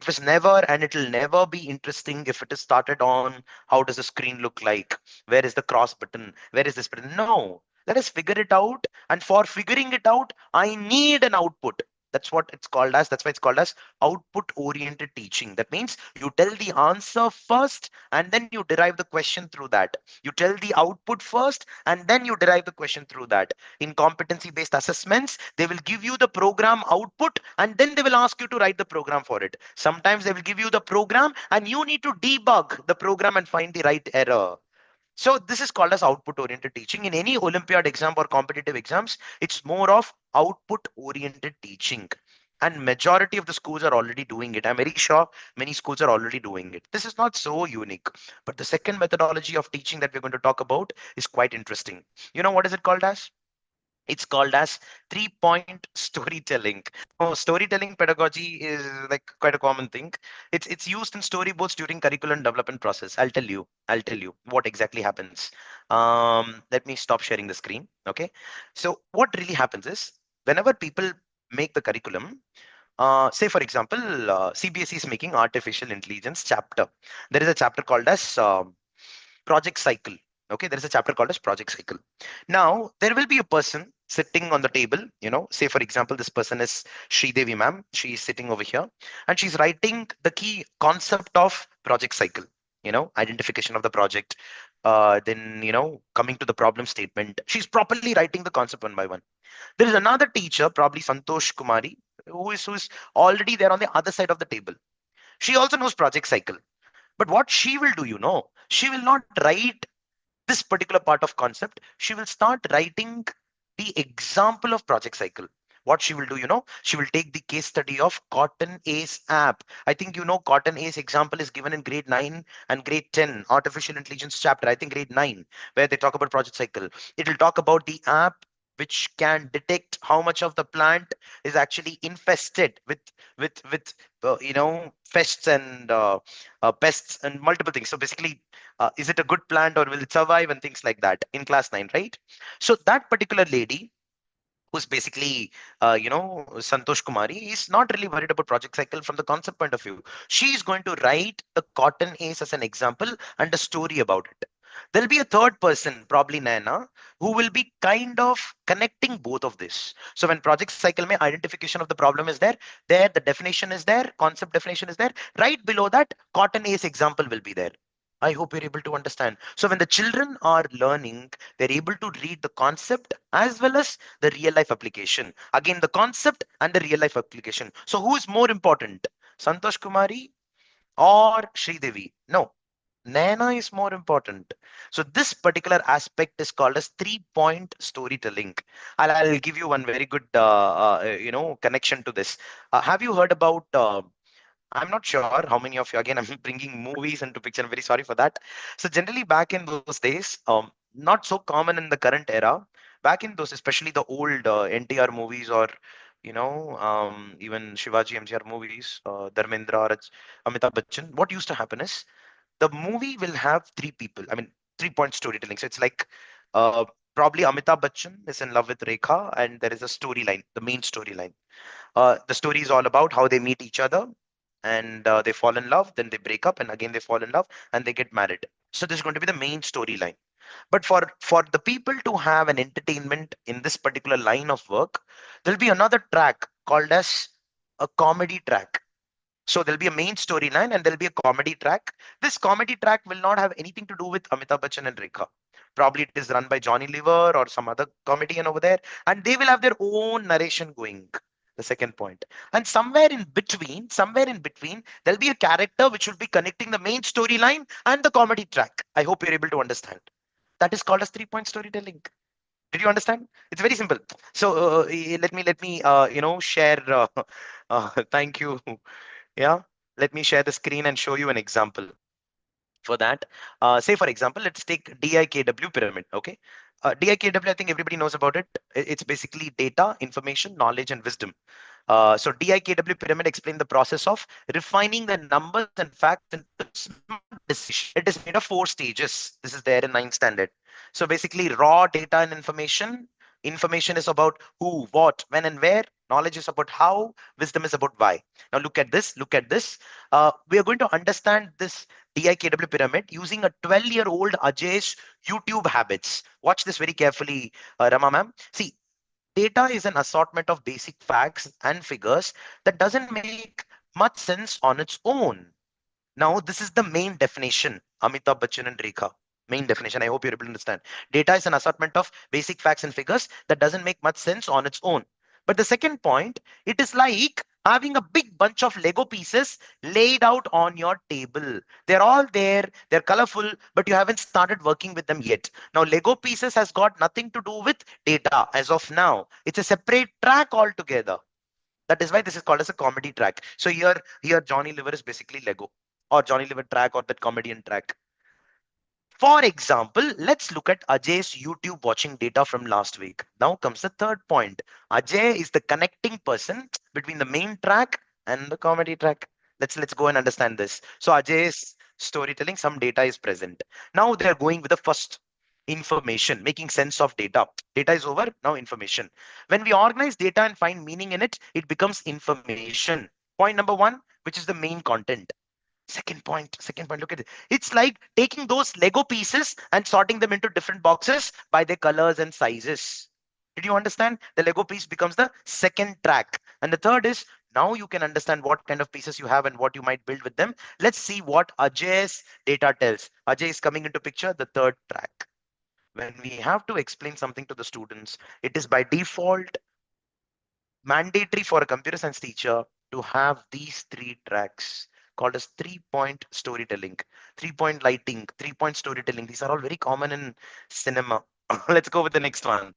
was never and it will never be interesting if it is started on how does the screen look like, where is the cross button, where is this button. No, let us figure it out, and for figuring it out I need an output. That's what it's called as. That's why it's called as output oriented teaching. That means you tell the answer first and then you derive the question through that. You tell the output first and then you derive the question through that. In competency based assessments, they will give you the program output and then they will ask you to write the program for it. Sometimes they will give you the program and you need to debug the program and find the right error. So this is called as output oriented teaching. In any Olympiad exam or competitive exams, it's more of output oriented teaching. And majority of the schools are already doing it. I'm very sure many schools are already doing it. This is not so unique. But the second methodology of teaching that we're going to talk about is quite interesting. You know what is it called as? It's called as 3 point storytelling. Oh, storytelling pedagogy is like quite a common thing. It's used in storyboards during curriculum development process. I'll tell you what exactly happens. Let me stop sharing the screen. Okay. So what really happens is whenever people make the curriculum, say for example, CBSE is making artificial intelligence chapter. There is a chapter called as project cycle. Okay, there is a chapter called as project cycle. Now there will be a person sitting on the table, say for example, this person is Sridevi ma'am. She is sitting over here and she's writing the key concept of project cycle, identification of the project. Then, coming to the problem statement, she's properly writing the concept one by one. There is another teacher, probably Santosh Kumari, who is already there on the other side of the table. She also knows project cycle. But what she will do, she will not write this particular part of concept. She will start writing the example of project cycle. What she will do, she will take the case study of Cotton Ace app. I think Cotton Ace example is given in grade 9 and grade 10 artificial intelligence chapter, I think grade 9, where they talk about project cycle. It will talk about the app which can detect how much of the plant is actually infested with pests and pests and multiple things. So basically, is it a good plant or will it survive and things like that in class 9, right? So that particular lady, who's basically Santosh Kumari, is not really worried about project cycle from the concept point of view. She is going to write the Cotton Ace as an example and a story about it. There'll be a third person, probably Naina, who will be kind of connecting both of this. So when project cycle mein identification of the problem is there the definition is there, concept definition is there. Right below that, Cotton Ace example will be there. I hope you're able to understand. So when the children are learning, they're able to read the concept as well as the real life application. Again, the concept and the real life application. So who is more important? Santosh Kumari or Sridevi? No, Nana is more important. So this particular aspect is called as 3-point storytelling. I'll give you one very good connection to this. Have you heard about I'm not sure how many of you, again, I'm bringing movies into picture. I'm very sorry for that. So generally back in those days, not so common in the current era. Back in those, especially the old NTR movies or, even Shivaji MGR movies, Dharmendra or Amitabh Bachchan, what used to happen is the movie will have three people. I mean, 3-point storytelling. So it's like uh, probably Amitabh Bachchan is in love with Rekha and there is a storyline, the main storyline. The story is all about how they meet each other and they fall in love, then they break up, and again they fall in love and they get married. So this is going to be the main storyline. But for the people to have an entertainment in this particular line of work, there'll be another track called as a comedy track. So there'll be a main storyline and there'll be a comedy track. This comedy track will not have anything to do with Amitabh Bachchan and Rekha. Probably it is run by Johnny Lever or some other comedian over there, and they will have their own narration going. The second point. And somewhere in between, there'll be a character which will be connecting the main storyline and the comedy track. I hope you're able to understand. That is called as 3-point storytelling. Did you understand? It's very simple. So let me share. Thank you. Yeah, let me share the screen and show you an example for that. Say for example, let's take DIKW pyramid. Okay, DIKW, I think everybody knows about it. It's basically data, information, knowledge, and wisdom. So DIKW pyramid explain the process of refining the numbers and facts into smart decision. It is made of 4 stages. This is there in 9th standard. So basically, raw data and information. Information is about who, what, when, and where. Knowledge is about how. Wisdom is about why. Now look at this. Look at this. We are going to understand this DIKW pyramid using a 12-year-old Ajay's YouTube habits. Watch this very carefully, Rama ma'am. See, data is an assortment of basic facts and figures that doesn't make much sense on its own. Now, this is the main definition, Amitabh Bachchan and Rekha. Main definition. I hope you're able to understand. Data is an assortment of basic facts and figures that doesn't make much sense on its own. But the second point, it is like having a big bunch of Lego pieces laid out on your table. They're all there, they're colorful, but you haven't started working with them yet. Now, Lego pieces has got nothing to do with data as of now. It's a separate track altogether. That is why this is called as a comedy track. So here Johnny Liver is basically Lego or Johnny Liver track or that comedian track. For example, let's look at Ajay's YouTube watching data from last week. Now comes the third point. Ajay is the connecting person between the main track and the comedy track. Let's go and understand this. So Ajay's storytelling, some data is present. Now they're going with the first information, making sense of data. Data is over, now information. When we organize data and find meaning in it, it becomes information. Point number 1, which is the main content. Second point, look at it. It's like taking those Lego pieces and sorting them into different boxes by their colors and sizes. Did you understand? The Lego piece becomes the second track. And the third is, now you can understand what kind of pieces you have and what you might build with them. Let's see what Ajay's data tells. Ajay is coming into picture, the third track. When we have to explain something to the students, it is by default mandatory for a computer science teacher to have these three tracks called as 3-point storytelling, 3-point lighting, 3-point storytelling. These are all very common in cinema. Let's go with the next one.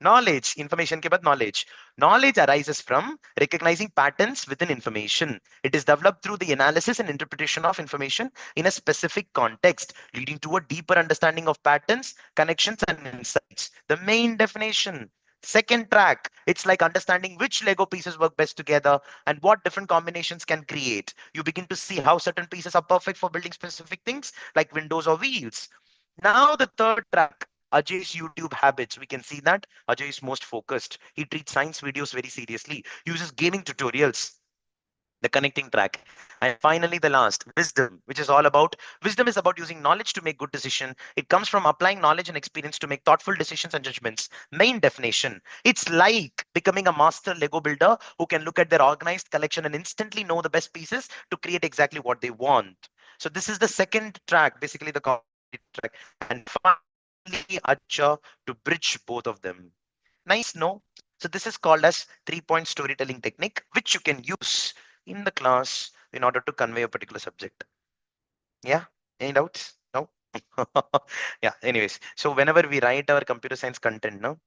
Knowledge, information ke baad knowledge. Knowledge arises from recognizing patterns within information. It is developed through the analysis and interpretation of information in a specific context, leading to a deeper understanding of patterns, connections, and insights. The main definition. Second track, it's like understanding which Lego pieces work best together and what different combinations can create. You begin to see how certain pieces are perfect for building specific things like windows or wheels. Now the third track, Ajay's YouTube habits. We can see that Ajay is most focused. He treats science videos very seriously, uses gaming tutorials, the connecting track. And finally, the last, wisdom, which is all about wisdom is about using knowledge to make good decision. It comes from applying knowledge and experience to make thoughtful decisions and judgments. Main definition, it's like becoming a master Lego builder who can look at their organized collection and instantly know the best pieces to create exactly what they want. So this is the second track, basically the competitive track. And finally, Acha to bridge both of them. Nice, no? So this is called as 3-point storytelling technique, which you can use in the class in order to convey a particular subject. Yeah, any doubts? No? Yeah, anyways. So whenever we write our computer science content, no?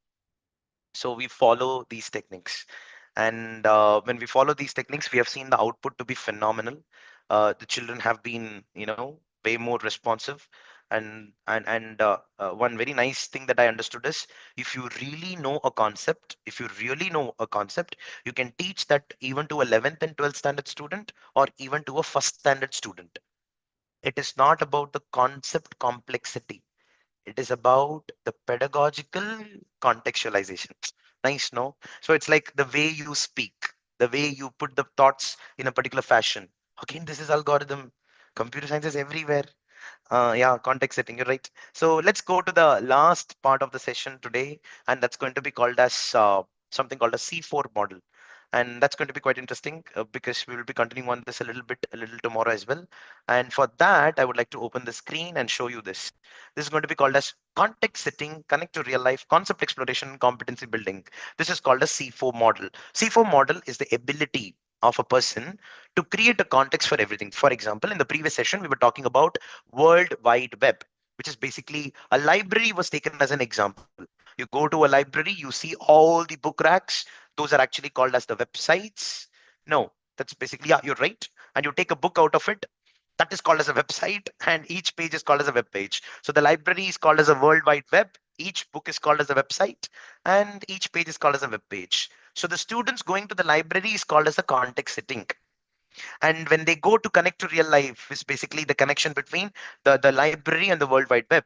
So we follow these techniques. And when we follow these techniques, we have seen the output to be phenomenal. The children have been, way more responsive. And one very nice thing that I understood is, if you really know a concept, you can teach that even to 11th and 12th standard student, or even to a first standard student. It is not about the concept complexity. It is about the pedagogical contextualization. Nice, no? So it's like the way you speak, the way you put the thoughts in a particular fashion. Again, this is algorithm. Computer science is everywhere. Yeah, context setting, you're right. So let's go to the last part of the session today, and that's going to be called as something called a C4 model. And that's going to be quite interesting because we will be continuing on this a little tomorrow as well. And for that, I would like to open the screen and show you this. This is going to be called as context setting, connect to real life, concept exploration, competency building. This is called a C4 model. C4 model is the ability of a person to create a context for everything. For example, in the previous session, we were talking about World Wide Web, which is basically a library was taken as an example. You go to a library, you see all the book racks. Those are actually called as the websites. No, that's basically, yeah, you're right. And you take a book out of it. That is called as a website, and each page is called as a web page. So the library is called as a World Wide Web. Each book is called as a website, and each page is called as a web page. So the students going to the library is called as a context setting. And when they go to connect to real life, is basically the connection between the library and the World Wide Web.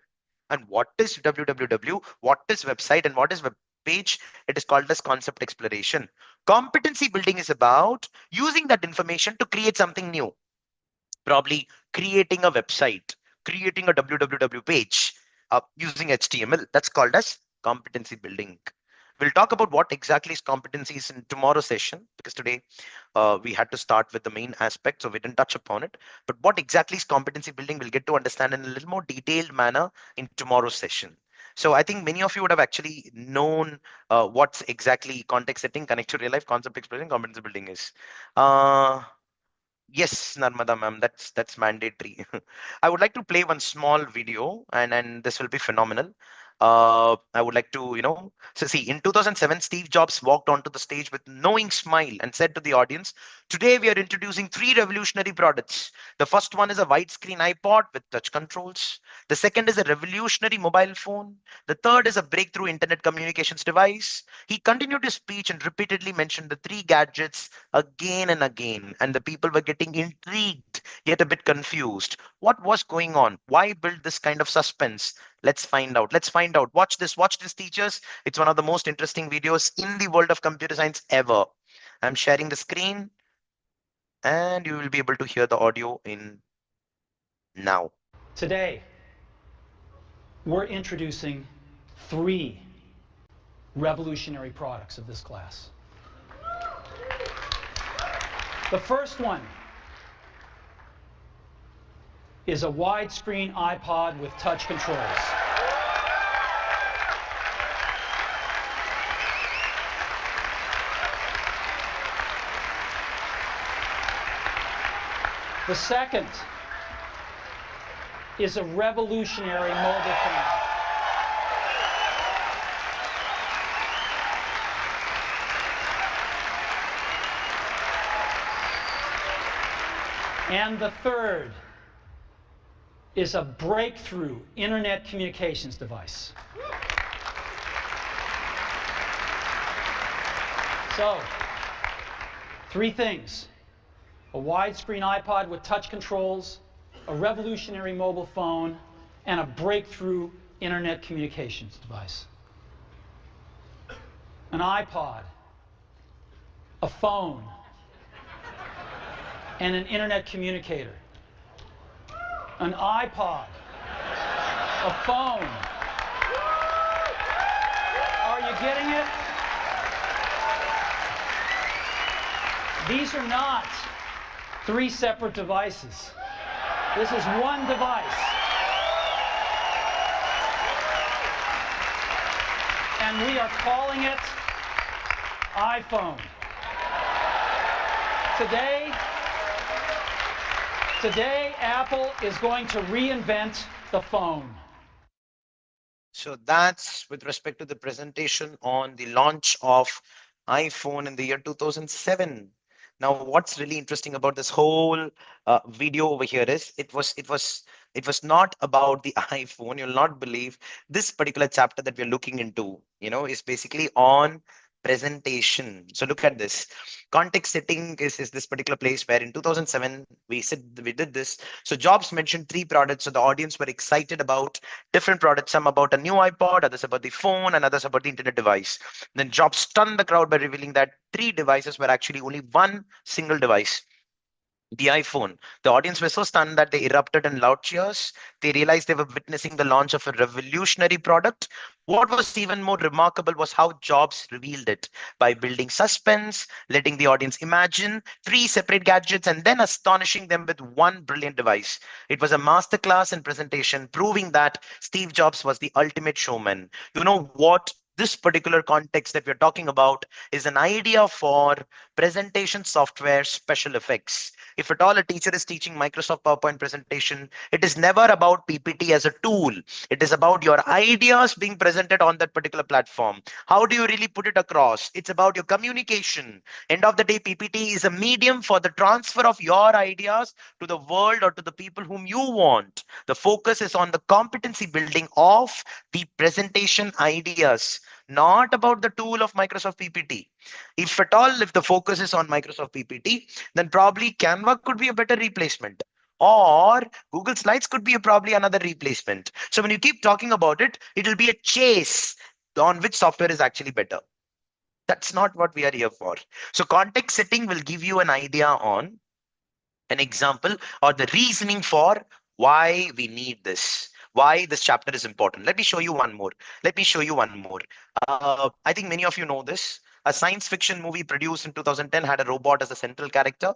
And what is www, what is website, and what is web page? It is called as concept exploration. Competency building is about using that information to create something new, probably creating a website, creating a www page using HTML. That's called as competency building. We'll talk about what exactly is competencies in tomorrow's session, because today we had to start with the main aspect, so we didn't touch upon it. But what exactly is competency building, we'll get to understand in a little more detailed manner in tomorrow's session. So I think many of you would have actually known what's exactly context setting, connect to real life, concept exploration, competency building is. Yes, Narmada ma'am, that's mandatory. I would like to play one small video, and this will be phenomenal. I would like to, so see, in 2007, Steve Jobs walked onto the stage with knowing smile and said to the audience, "Today we are introducing three revolutionary products. The first one is a widescreen iPod with touch controls. The second is a revolutionary mobile phone. The third is a breakthrough internet communications device." He continued his speech and repeatedly mentioned the three gadgets again and again, and the people were getting intrigued, yet a bit confused. What was going on? Why build this kind of suspense? Let's find out. Let's find out. Watch this, teachers. It's one of the most interesting videos in the world of computer science ever. I'm sharing the screen, and you will be able to hear the audio in now. Today, we're introducing three revolutionary products of this class. The first one is a widescreen iPod with touch controls. The second is a revolutionary mobile phone. And the third is a breakthrough internet communications device. So, three things: a widescreen iPod with touch controls, a revolutionary mobile phone, and a breakthrough internet communications device. An iPod, a phone, and an internet communicator. An iPod, a phone. Are you getting it? These are not three separate devices. This is one device. And we are calling it iPhone. Today, Apple is going to reinvent the phone. So that's with respect to the presentation on the launch of iPhone in the year 2007. Now, what's really interesting about this whole video over here is it was not about the iPhone. You'll not believe this particular chapter that we're looking into, is basically on presentation. So look at this. Context setting is this particular place where in 2007 we did this. So Jobs mentioned three products. So the audience were excited about different products. Some about a new iPod, others about the phone, and others about the internet device. Then Jobs stunned the crowd by revealing that three devices were actually only one single device, the iPhone. The audience were so stunned that they erupted in loud cheers. They realized they were witnessing the launch of a revolutionary product. What was even more remarkable was how Jobs revealed it by building suspense, letting the audience imagine three separate gadgets, and then astonishing them with one brilliant device. It was a masterclass in presentation, proving that Steve Jobs was the ultimate showman. You know what? This particular context that we're talking about is an idea for presentation software special effects. If at all a teacher is teaching Microsoft PowerPoint presentation, it is never about PPT as a tool. It is about your ideas being presented on that particular platform. How do you really put it across? It's about your communication. End of the day, PPT is a medium for the transfer of your ideas to the world or to the people whom you want. The focus is on the competency building of the presentation ideas, not about the tool of Microsoft PPT. If at all, if the focus is on Microsoft PPT, then probably Canva could be a better replacement, or Google Slides could be probably another replacement. So when you keep talking about it, it will be a chase on which software is actually better. That's not what we are here for. So context setting will give you an idea on an example or the reasoning for why we need this, why this chapter is important. Let me show you one more. I think many of you know this. A science fiction movie produced in 2010 had a robot as a central character.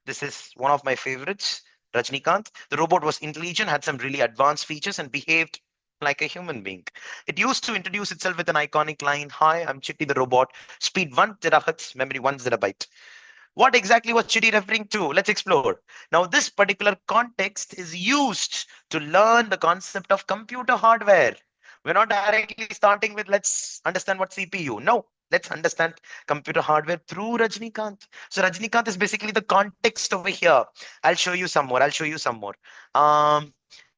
This is one of my favorites, Rajnikant. The robot was intelligent, had some really advanced features, and behaved like a human being. It used to introduce itself with an iconic line: "Hi, I'm Chitty the robot. Speed 1 terahertz, memory 1 zettabyte." What exactly was Chitty referring to? Let's explore. Now, this particular context is used to learn the concept of computer hardware. We're not directly starting with let's understand what CPU. No, let's understand computer hardware through Rajnikant. So Rajnikant is basically the context over here. I'll show you some more.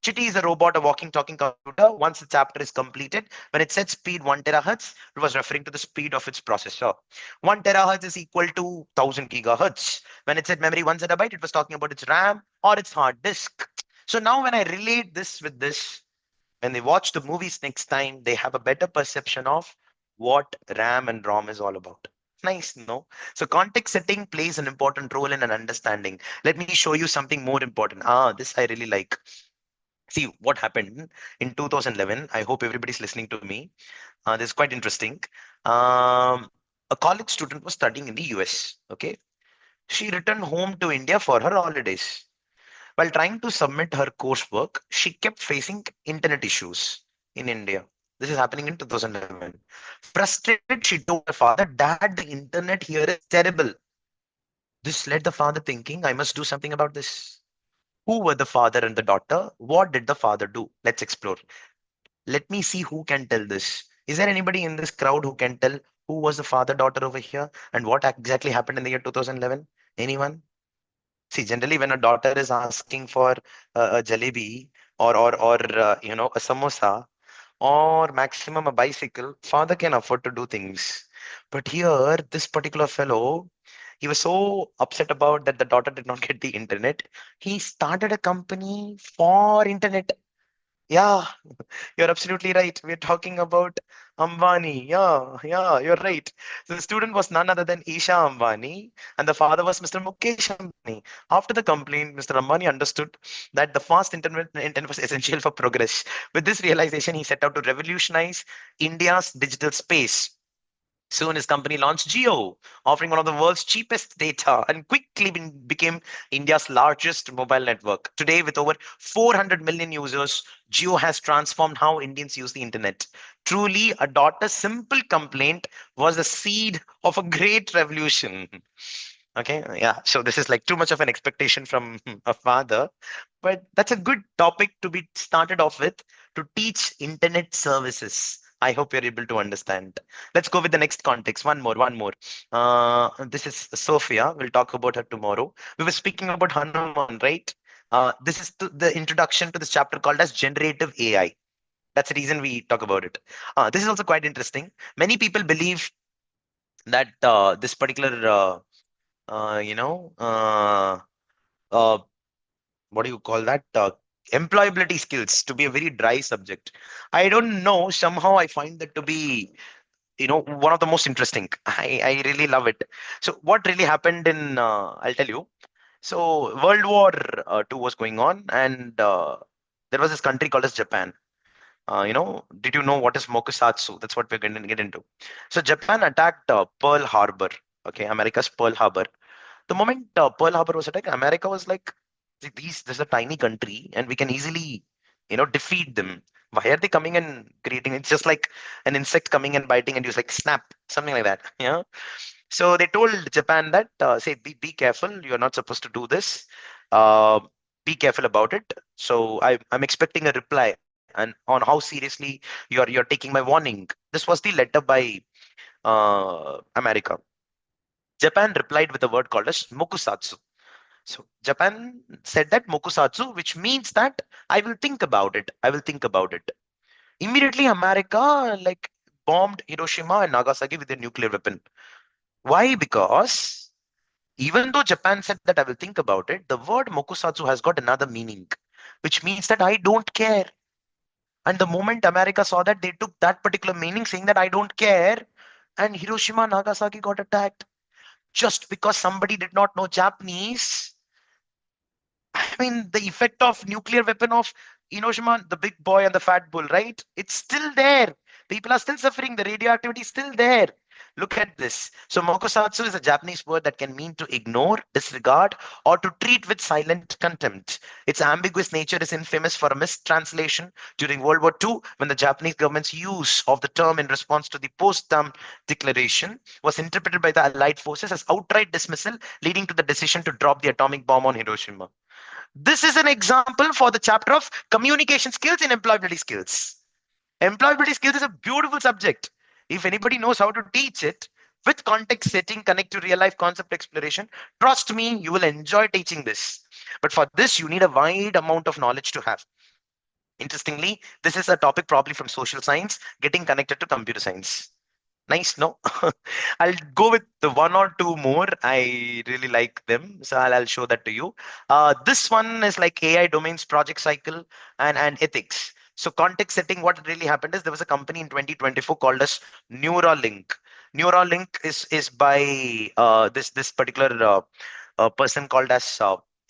Chitty is a robot, a walking, talking computer. Once the chapter is completed, when it said speed 1 terahertz, it was referring to the speed of its processor. 1 terahertz is equal to 1000 gigahertz. When it said memory 1 zettabyte, it was talking about its RAM or its hard disk. So now when I relate this with this, when they watch the movies next time, they have a better perception of what RAM and ROM is all about. Nice, no? So context setting plays an important role in an understanding. Let me show you something more important. This I really like. See what happened in 2011. I hope everybody's listening to me. This is quite interesting. Um, a college student was studying in the US. Okay, she returned home to India for her holidays. While trying to submit her coursework, she kept facing internet issues in India. This is happening in 2011. Frustrated, she told her father, "Dad, the internet here is terrible." This led the father thinking, "I must do something about this." Who were the father and the daughter? What did the father do? Let's explore. Let me see who can tell this. Is there anybody in this crowd who can tell who was the father daughter over here and what exactly happened in the year 2011? Anyone? See, generally, when a daughter is asking for a jalebi or a samosa or maximum a bicycle, father can afford to do things. But here, this particular fellow, he was so upset about that the daughter did not get the internet. He started a company for internet. Yeah, you're absolutely right. We're talking about Ambani. Yeah, you're right. So the student was none other than Isha Ambani, and the father was Mr. Mukesh Ambani. After the complaint, Mr. Ambani understood that the fast internet was essential for progress. With this realization, he set out to revolutionize India's digital space. Soon his company launched Geo, offering one of the world's cheapest data and quickly became India's largest mobile network. Today, with over 400 million users, Geo has transformed how Indians use the internet. Truly, a daughter's simple complaint was the seed of a great revolution. Okay, yeah. So this is like too much of an expectation from a father, but that's a good topic to be started off with to teach internet services. I hope you're able to understand. Let's go with the next context. One more. This is Sophia. We'll talk about her tomorrow. We were speaking about Hanuman, right? This is the introduction to this chapter called as generative AI. That's the reason we talk about it. This is also quite interesting. Many people believe that this particular uh, you know, uh, uh, what do you call that? Employability skills to be a very dry subject. I don't know. Somehow I find that to be, one of the most interesting. I really love it. So what really happened in, I'll tell you. So World War II was going on, and there was this country called as Japan. Did you know what is Mokusatsu? That's what we're going to get into. So Japan attacked Pearl Harbor. Okay, America's Pearl Harbor. The moment Pearl Harbor was attacked, America was like, "See, this is a tiny country, and we can easily, defeat them. Why are they coming and creating? It's just like an insect coming and biting, and you like snap, something like that." Yeah. So they told Japan that, say, be careful. You're not supposed to do this. Uh, be careful about it. So I'm expecting a reply and on how seriously you're taking my warning. This was the letter by America. Japan replied with a word called as mokusatsu. So Japan said that mokusatsu, which means that I will think about it. I will think about it. Immediately, America like bombed Hiroshima and Nagasaki with a nuclear weapon. Why? Because even though Japan said that I will think about it, the word mokusatsu has got another meaning, which means that I don't care. And the moment America saw that, they took that particular meaning, saying that I don't care, and Hiroshima, Nagasaki got attacked just because somebody did not know Japanese. I mean, the effect of nuclear weapon of Hiroshima, the big boy and the fat bull, right? It's still there. People are still suffering. The radioactivity is still there. Look at this. So mokusatsu is a Japanese word that can mean to ignore, disregard, or to treat with silent contempt. Its ambiguous nature is infamous for a mistranslation during World War II when the Japanese government's use of the term in response to the Potsdam Declaration was interpreted by the Allied forces as outright dismissal, leading to the decision to drop the atomic bomb on Hiroshima. This is an example for the chapter of communication skills and employability skills. Employability skills is a beautiful subject. If anybody knows how to teach it with context setting, connect to real life concept exploration, trust me, you will enjoy teaching this. But for this, you need a wide amount of knowledge to have. Interestingly, this is a topic probably from social science getting connected to computer science. Nice, no? I'll go with the one or two more. I really like them, so I'll show that to you. This one is like AI domains, project cycle, and ethics. So context setting, what really happened is there was a company in 2024 called as Neuralink. Neuralink is by this particular person called as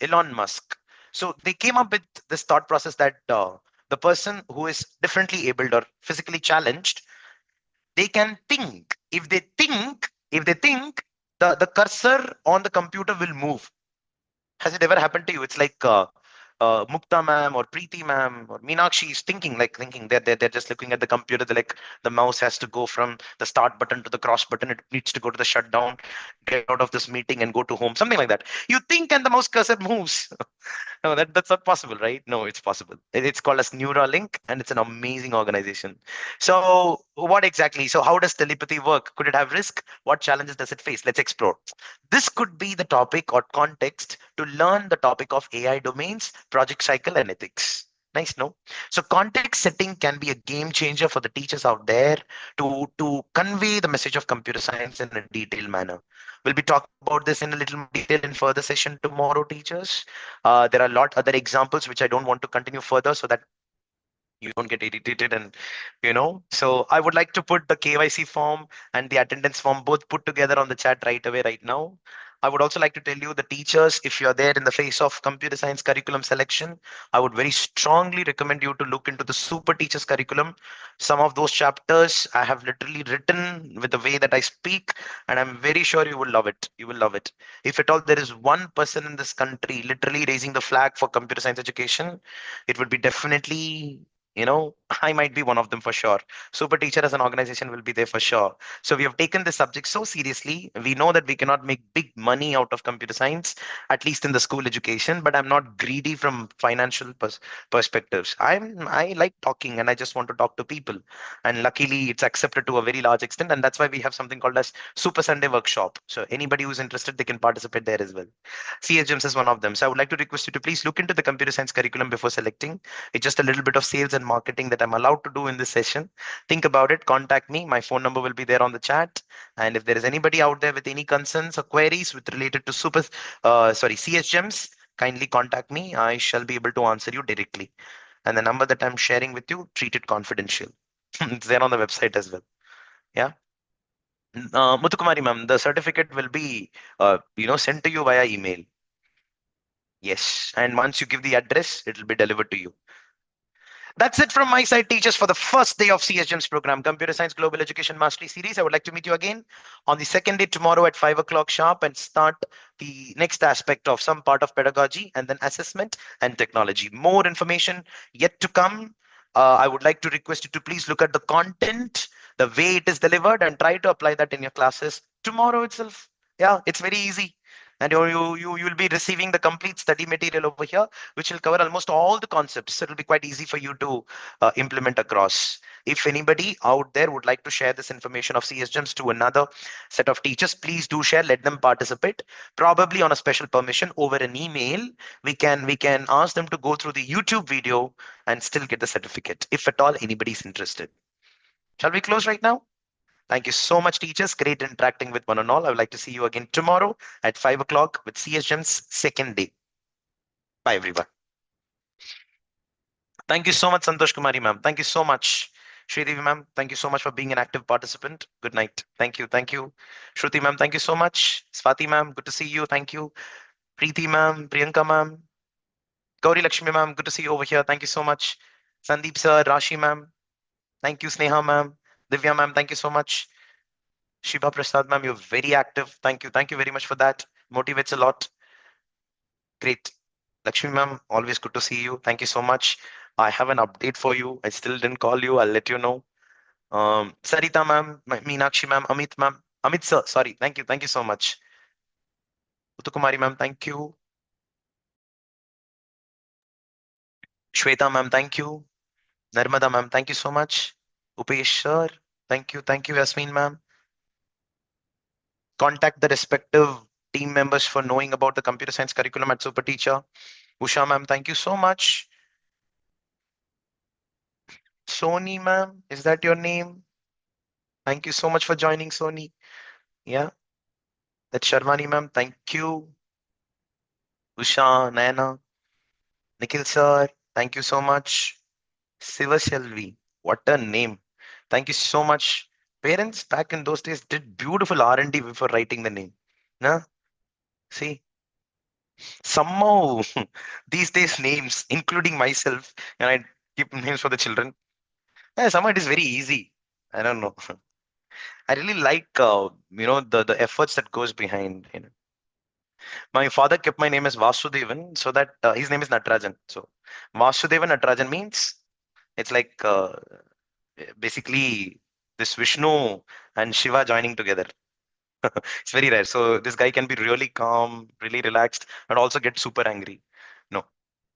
Elon Musk. So they came up with this thought process that the person who is differently abled or physically challenged, they can think. If they think, the cursor on the computer will move. Has it ever happened to you? It's like Mukta ma'am or Preeti ma'am or Meenakshi is thinking. They're just looking at the computer. They're like, the mouse has to go from the start button to the cross button. It needs to go to the shutdown, get out of this meeting and go to home. Something like that. You think and the mouse cursor moves. No, that's not possible, right? No, it's possible. It's called as Neuralink, and it's an amazing organization. So, what exactly? So, how does telepathy work? Could it have risk? What challenges does it face? Let's explore. This could be the topic or context to learn the topic of AI domains, project cycle, and ethics. Nice, no? So context setting can be a game changer for the teachers out there to convey the message of computer science in a detailed manner. We'll be talking about this in a little more detail in further session tomorrow, teachers. There are a lot other examples which I don't want to continue further so that you don't get irritated and so I would like to put the KYC form and the attendance form both put together on the chat right away right now. I would also like to tell you, the teachers, if you're there in the face of computer science curriculum selection, I would very strongly recommend you to look into the super teachers curriculum. Some of those chapters I have literally written with the way that I speak, and I'm very sure you will love it. You will love it. If at all there is one person in this country literally raising the flag for computer science education, it would be definitely, I might be one of them for sure. Super Teacher as an organization will be there for sure. So we have taken this subject so seriously. We know that we cannot make big money out of computer science, at least in the school education, but I'm not greedy from financial perspectives. I like talking and I just want to talk to people. And luckily it's accepted to a very large extent. And that's why we have something called as Super Sunday Workshop. So anybody who's interested, they can participate there as well. CSGEMS is one of them. So I would like to request you to please look into the computer science curriculum before selecting. It's just a little bit of sales and marketing that I'm allowed to do in this session. Think about it, contact me. My phone number will be there on the chat. And if there is anybody out there with any concerns or queries with related to CSGEMS, kindly contact me. I shall be able to answer you directly. And the number that I'm sharing with you, treat it confidential. It's there on the website as well. Yeah. Muthukumari ma'am, the certificate will be sent to you via email. Yes. And once you give the address, it will be delivered to you. That's it from my side, teachers, for the first day of CSGEM's program, Computer Science Global Education Mastery Series. I would like to meet you again on the second day tomorrow at 5 o'clock sharp and start the next aspect of some part of pedagogy and then assessment and technology. More information yet to come. I would like to request you to please look at the content, the way it is delivered, and try to apply that in your classes tomorrow itself. Yeah, it's very easy. And you will be receiving the complete study material over here, which will cover almost all the concepts. So it'll be quite easy for you to implement across. If anybody out there would like to share this information of CSGEMS to another set of teachers, please do share. Let them participate. Probably on a special permission over an email, we can ask them to go through the YouTube video and still get the certificate, if at all anybody's interested. Shall we close right now? Thank you so much, teachers. Great interacting with one and all. I would like to see you again tomorrow at 5 o'clock with CSGEM's second day. Bye, everyone. Thank you so much, Santosh Kumari ma'am. Thank you so much. Shridevi ma'am, thank you so much for being an active participant. Good night. Thank you. Thank you. Shruti ma'am, thank you so much. Swati ma'am, good to see you. Thank you. Preeti ma'am, Priyanka ma'am, Gauri Lakshmi ma'am, good to see you over here. Thank you so much. Sandeep sir, Rashi ma'am, thank you. Sneha ma'am, Divya ma'am, thank you so much. Shiva Prasad ma'am, you're very active. Thank you. Thank you very much for that. Motivates a lot. Great. Lakshmi ma'am, always good to see you. Thank you so much. I have an update for you. I still didn't call you. I'll let you know. Sarita ma'am, Meenakshi ma'am, Amit ma'am, Amit sir, sorry. Thank you. Thank you so much. Utukumari ma'am, thank you. Shweta ma'am, thank you. Narmada ma'am, thank you so much. Upesh sir, thank you. Thank you, Yasmin ma'am. Contact the respective team members for knowing about the computer science curriculum at Super Teacher. Usha ma'am, thank you so much. Sony ma'am, is that your name? Thank you so much for joining, Sony. Yeah, that's Sharmani ma'am. Thank you. Usha, Nayana, Nikhil sir, thank you so much. Sivashelvi, what a name. Thank you so much. Parents back in those days did beautiful R&D before writing the name. Nah, see, Somehow, these days names, including myself, and I keep names for the children. Somehow it is very easy. I don't know. I really like, the efforts that goes behind. My father kept my name as Vasudevan, so that his name is Natarajan. So Vasudevan Natarajan means it's like basically this Vishnu and Shiva joining together. It's very rare. So this guy can be really calm, really relaxed, and also get super angry. No,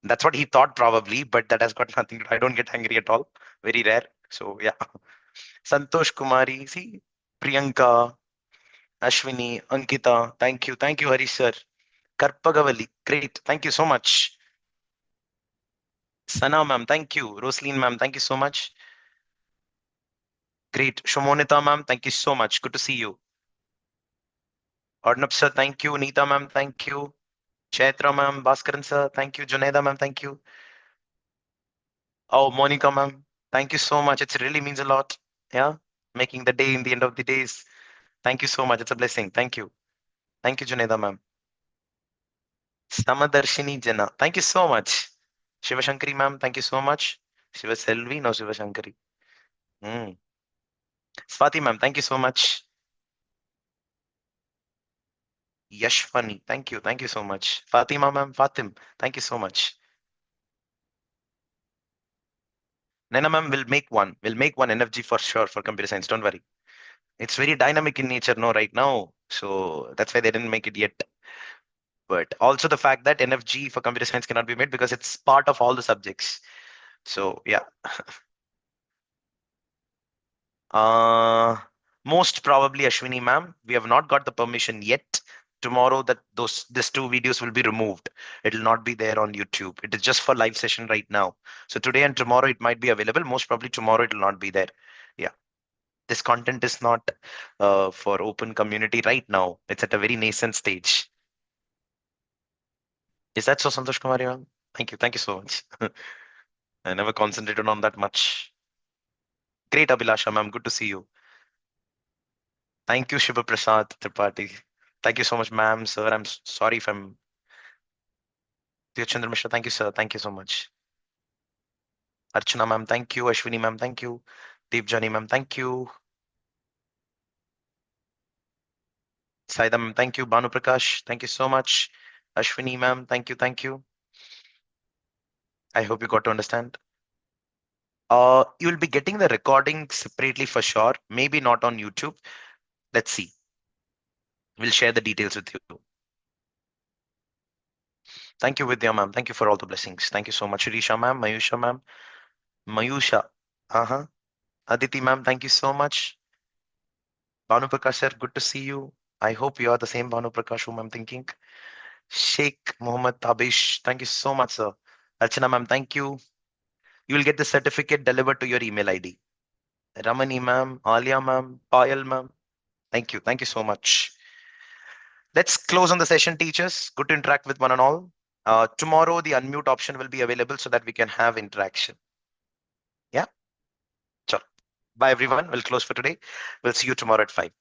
that's what he thought probably, but that has got nothing to. I don't get angry at all. Very rare. So yeah, Santosh Kumari, see Priyanka, Ashwini, Ankita. Thank you, Harish sir. Karpagavali, great. Thank you so much. Sana ma'am, thank you. Rosaline ma'am, thank you so much. Great. Shomonita ma'am, thank you so much. Good to see you. Arnab sir, thank you. Neeta ma'am, thank you. Chaitra ma'am, Bhaskaran sir, thank you. Junaida ma'am, thank you. Oh, Monica ma'am, thank you so much. It really means a lot. Yeah, making the day in the end of the days. Thank you so much. It's a blessing. Thank you. Thank you, Junaida ma'am. Samadarshini Jana, thank you so much. Shiva Shankari ma'am, thank you so much. Shiva Selvi, no Shiva Shankari. Hmm. Swati ma'am, thank you so much. Yashwani, thank you. Thank you so much. Fatima ma'am, Fatim, thank you so much. Nana ma'am will make one. We'll make one NFG for sure for computer science. Don't worry. It's very dynamic in nature, no, right now. So that's why they didn't make it yet. But also the fact that NFG for computer science cannot be made because it's part of all the subjects. So yeah. Uh, Most probably Ashwini ma'am. We have not got the permission yet. Tomorrow that these two videos will be removed. It will not be there on YouTube. It is just for live session right now. So today and tomorrow it might be available. Most probably tomorrow it will not be there. Yeah. This content is not for open community right now. It's at a very nascent stage. Is that so, Santosh Kumari ma'am? Thank you. Thank you so much. I never concentrated on that much. Great, Abhilasha ma'am. Good to see you. Thank you, Shiva Prasad Tripathi. Thank you so much, ma'am, sir. I'm sorry if I'm. Chandra Mishra, thank you, sir. Thank you so much. Archana ma'am, thank you. Ashwini ma'am, thank you. Deepjani ma'am, thank you. Saida ma'am, thank you. Banu Prakash, thank you so much. Ashwini ma'am, thank you, thank you. I hope you got to understand. You'll be getting the recording separately for sure. Maybe not on YouTube. Let's see. We'll share the details with you. Thank you, Vidya ma'am. Thank you for all the blessings. Thank you so much, Risha ma'am, Mayusha ma'am, Mayusha. Uh-huh. Aditi ma'am, thank you so much. Banu Prakash sir, good to see you. I hope you are the same Banu Prakash whom I'm thinking. Sheikh Mohammed Tabish, thank you so much, sir. Archana ma'am, thank you. You will get the certificate delivered to your email ID. Ramani ma'am, Alia ma'am, Payal ma'am, thank you. Thank you so much. Let's close on the session, teachers. Good to interact with one and all. Tomorrow, the unmute option will be available so that we can have interaction. Yeah? Sure. Bye, everyone. We'll close for today. We'll see you tomorrow at 5.